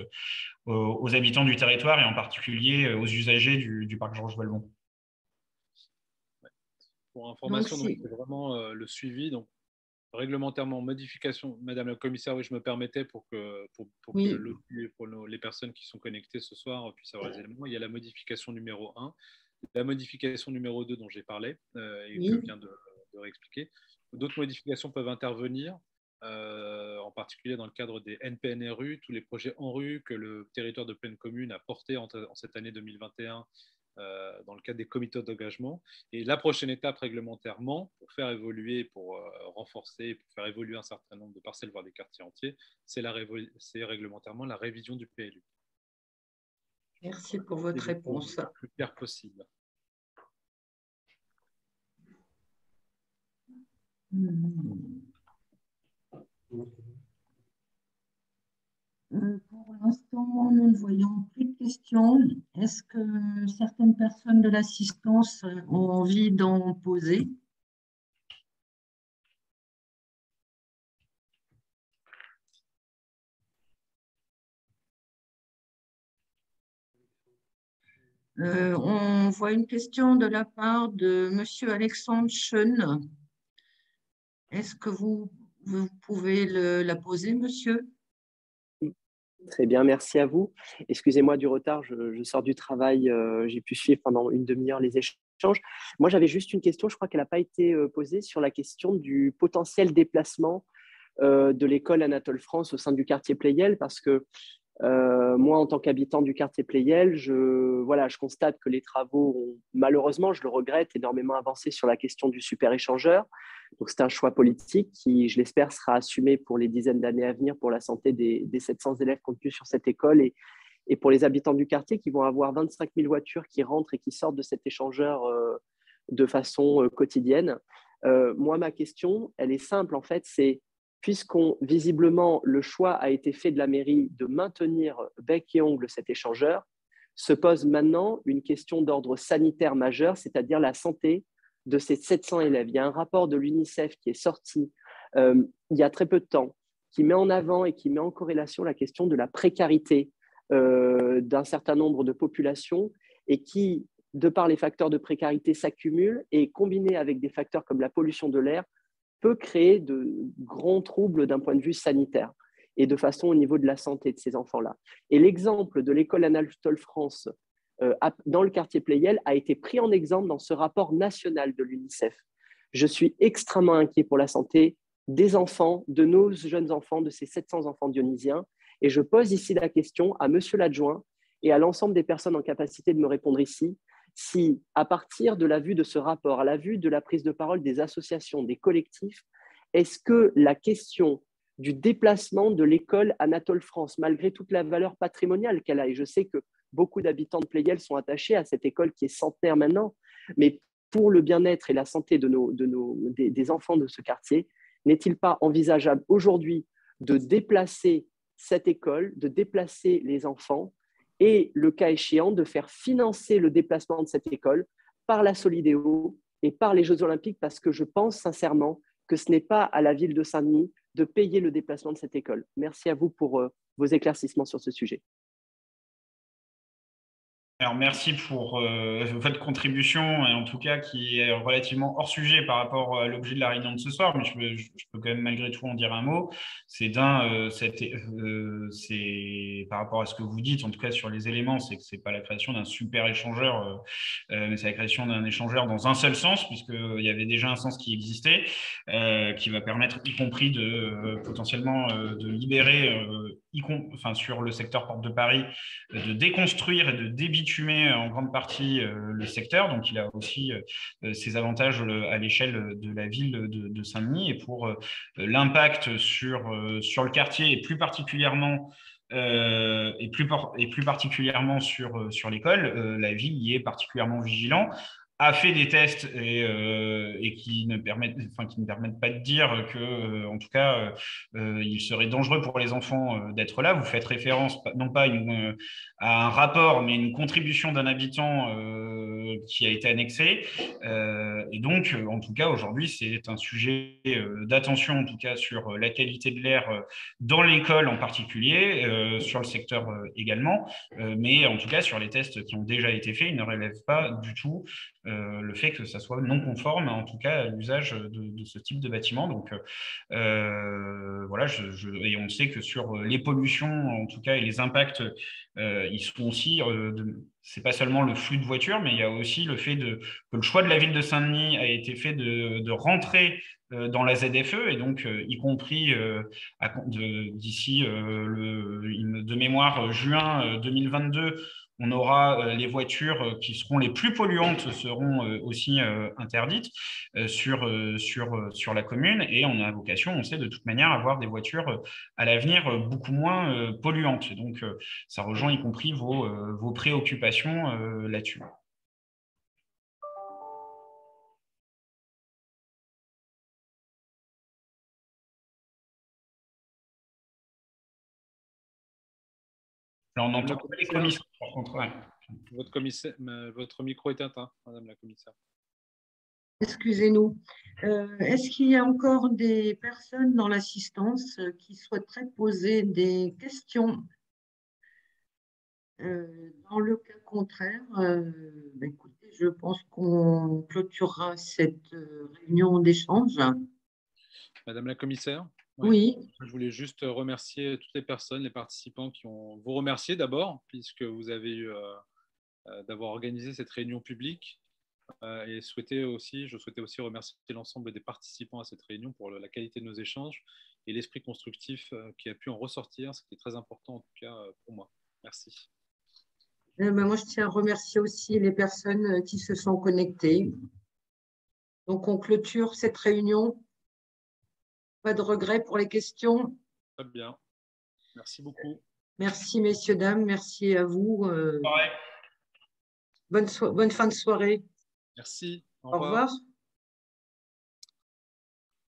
aux habitants du territoire et en particulier aux usagers du parc Georges Valbon. Pour information, c'est vraiment le suivi. Donc, réglementairement, modification, Madame la Commissaire, oui, je me permettais pour que les personnes qui sont connectées ce soir puissent avoir les éléments. Il y a la modification numéro 1, la modification numéro 2 dont j'ai parlé et que je viens de réexpliquer. D'autres modifications peuvent intervenir, en particulier dans le cadre des NPNRU, tous les projets en rue que le territoire de pleine commune a portés en cette année 2021 dans le cadre des comités d'engagement. Et la prochaine étape réglementairement, pour faire évoluer, pour renforcer, pour faire évoluer un certain nombre de parcelles, voire des quartiers entiers, c'est réglementairement la révision du PLU. Merci pour votre réponse. Le plus clair possible. Pour l'instant, nous ne voyons plus de questions. Est-ce que certaines personnes de l'assistance ont envie d'en poser? On voit une question de la part de M. Alexandre Schoen. Est-ce que vous pouvez la poser, monsieur? Très bien, merci à vous. Excusez-moi du retard, je sors du travail, j'ai pu suivre pendant une demi-heure les échanges. Moi, j'avais juste une question, je crois qu'elle n'a pas été posée, sur la question du potentiel déplacement de l'école Anatole France au sein du quartier Pleyel, parce que Moi, en tant qu'habitant du quartier Pleyel, je constate que les travaux ont, malheureusement, je le regrette, énormément avancé sur la question du super échangeur. Donc, c'est un choix politique qui, je l'espère, sera assumé pour les dizaines d'années à venir pour la santé des 700 élèves contenus sur cette école et pour les habitants du quartier qui vont avoir 25 000 voitures qui rentrent et qui sortent de cet échangeur de façon quotidienne. Moi, ma question, elle est simple, en fait, c'est visiblement, le choix a été fait de la mairie de maintenir bec et ongle cet échangeur, se pose maintenant une question d'ordre sanitaire majeur, c'est-à-dire la santé de ces 700 élèves. Il y a un rapport de l'UNICEF qui est sorti il y a très peu de temps, qui met en avant et qui met en corrélation la question de la précarité d'un certain nombre de populations et qui, de par les facteurs de précarité, s'accumulent et combiné avec des facteurs comme la pollution de l'air, peut créer de grands troubles d'un point de vue sanitaire et de façon au niveau de la santé de ces enfants-là. Et l'exemple de l'école Anatole France dans le quartier Pleyel a été pris en exemple dans ce rapport national de l'UNICEF. Je suis extrêmement inquiet pour la santé des enfants, de nos jeunes enfants, de ces 700 enfants dionysiens. Et je pose ici la question à monsieur l'adjoint et à l'ensemble des personnes en capacité de me répondre ici, si, à partir de la vue de ce rapport, à la vue de la prise de parole des associations, des collectifs, est-ce que la question du déplacement de l'école Anatole France, malgré toute la valeur patrimoniale qu'elle a, et je sais que beaucoup d'habitants de Pleyel sont attachés à cette école qui est centenaire maintenant, mais pour le bien-être et la santé des enfants de ce quartier, n'est-il pas envisageable aujourd'hui de déplacer cette école, de déplacer les enfants et, le cas échéant, de faire financer le déplacement de cette école par la Solidéo et par les Jeux Olympiques, parce que je pense sincèrement que ce n'est pas à la ville de Saint-Denis de payer le déplacement de cette école. Merci à vous pour vos éclaircissements sur ce sujet. Alors, merci pour votre contribution, et en tout cas qui est relativement hors sujet par rapport à l'objet de la réunion de ce soir, mais je peux quand même malgré tout en dire un mot. C'est c'est par rapport à ce que vous dites, en tout cas sur les éléments, c'est que c'est pas la création d'un super échangeur, mais c'est la création d'un échangeur dans un seul sens, puisqu'il y avait déjà un sens qui existait, qui va permettre y compris de potentiellement de libérer, sur le secteur Porte de Paris, de déconstruire et de débitumer en grande partie le secteur. Donc, il a aussi ses avantages à l'échelle de la ville de Saint-Denis et pour l'impact sur le quartier et plus particulièrement sur l'école, la ville y est particulièrement vigilant, a fait des tests et qui ne permettent pas de dire que, en tout cas, il serait dangereux pour les enfants d'être là. Vous faites référence non pas à un rapport, mais une contribution d'un habitant qui a été annexée. Et donc, en tout cas, aujourd'hui, c'est un sujet d'attention, en tout cas, sur la qualité de l'air dans l'école en particulier, sur le secteur également, mais en tout cas, sur les tests qui ont déjà été faits, ils ne relèvent pas du tout le fait que ça soit non conforme, en tout cas, à l'usage de ce type de bâtiment. Donc, voilà, et on sait que sur les pollutions, en tout cas, et les impacts, ils sont aussi, c'est pas seulement le flux de voitures, mais il y a aussi le fait que le choix de la ville de Saint-Denis a été fait de rentrer dans la ZFE, et donc y compris d'ici de mémoire juin 2022, on aura les voitures qui seront les plus polluantes seront aussi interdites sur la commune, et on a vocation, on sait de toute manière, à avoir des voitures à l'avenir beaucoup moins polluantes. Donc ça rejoint y compris vos préoccupations là-dessus. Là, on entend les commissaires, par contre. Ouais. Votre micro est éteint, madame la commissaire. Excusez-nous. Est-ce qu'il y a encore des personnes dans l'assistance qui souhaiteraient poser des questions? Dans le cas contraire, écoutez, je pense qu'on clôturera cette réunion d'échange. Madame la commissaire? Oui. Je voulais juste remercier toutes les personnes, les participants vous remercier d'abord, puisque vous avez eu d'avoir organisé cette réunion publique. Et je souhaitais aussi remercier l'ensemble des participants à cette réunion pour la qualité de nos échanges et l'esprit constructif qui a pu en ressortir, ce qui est très important en tout cas pour moi. Merci. Moi, je tiens à remercier aussi les personnes qui se sont connectées. Donc, on clôture cette réunion. Pas de regret pour les questions. Très bien. Merci beaucoup. Merci, messieurs, dames. Merci à vous. Bonne fin de soirée. Merci. Au revoir.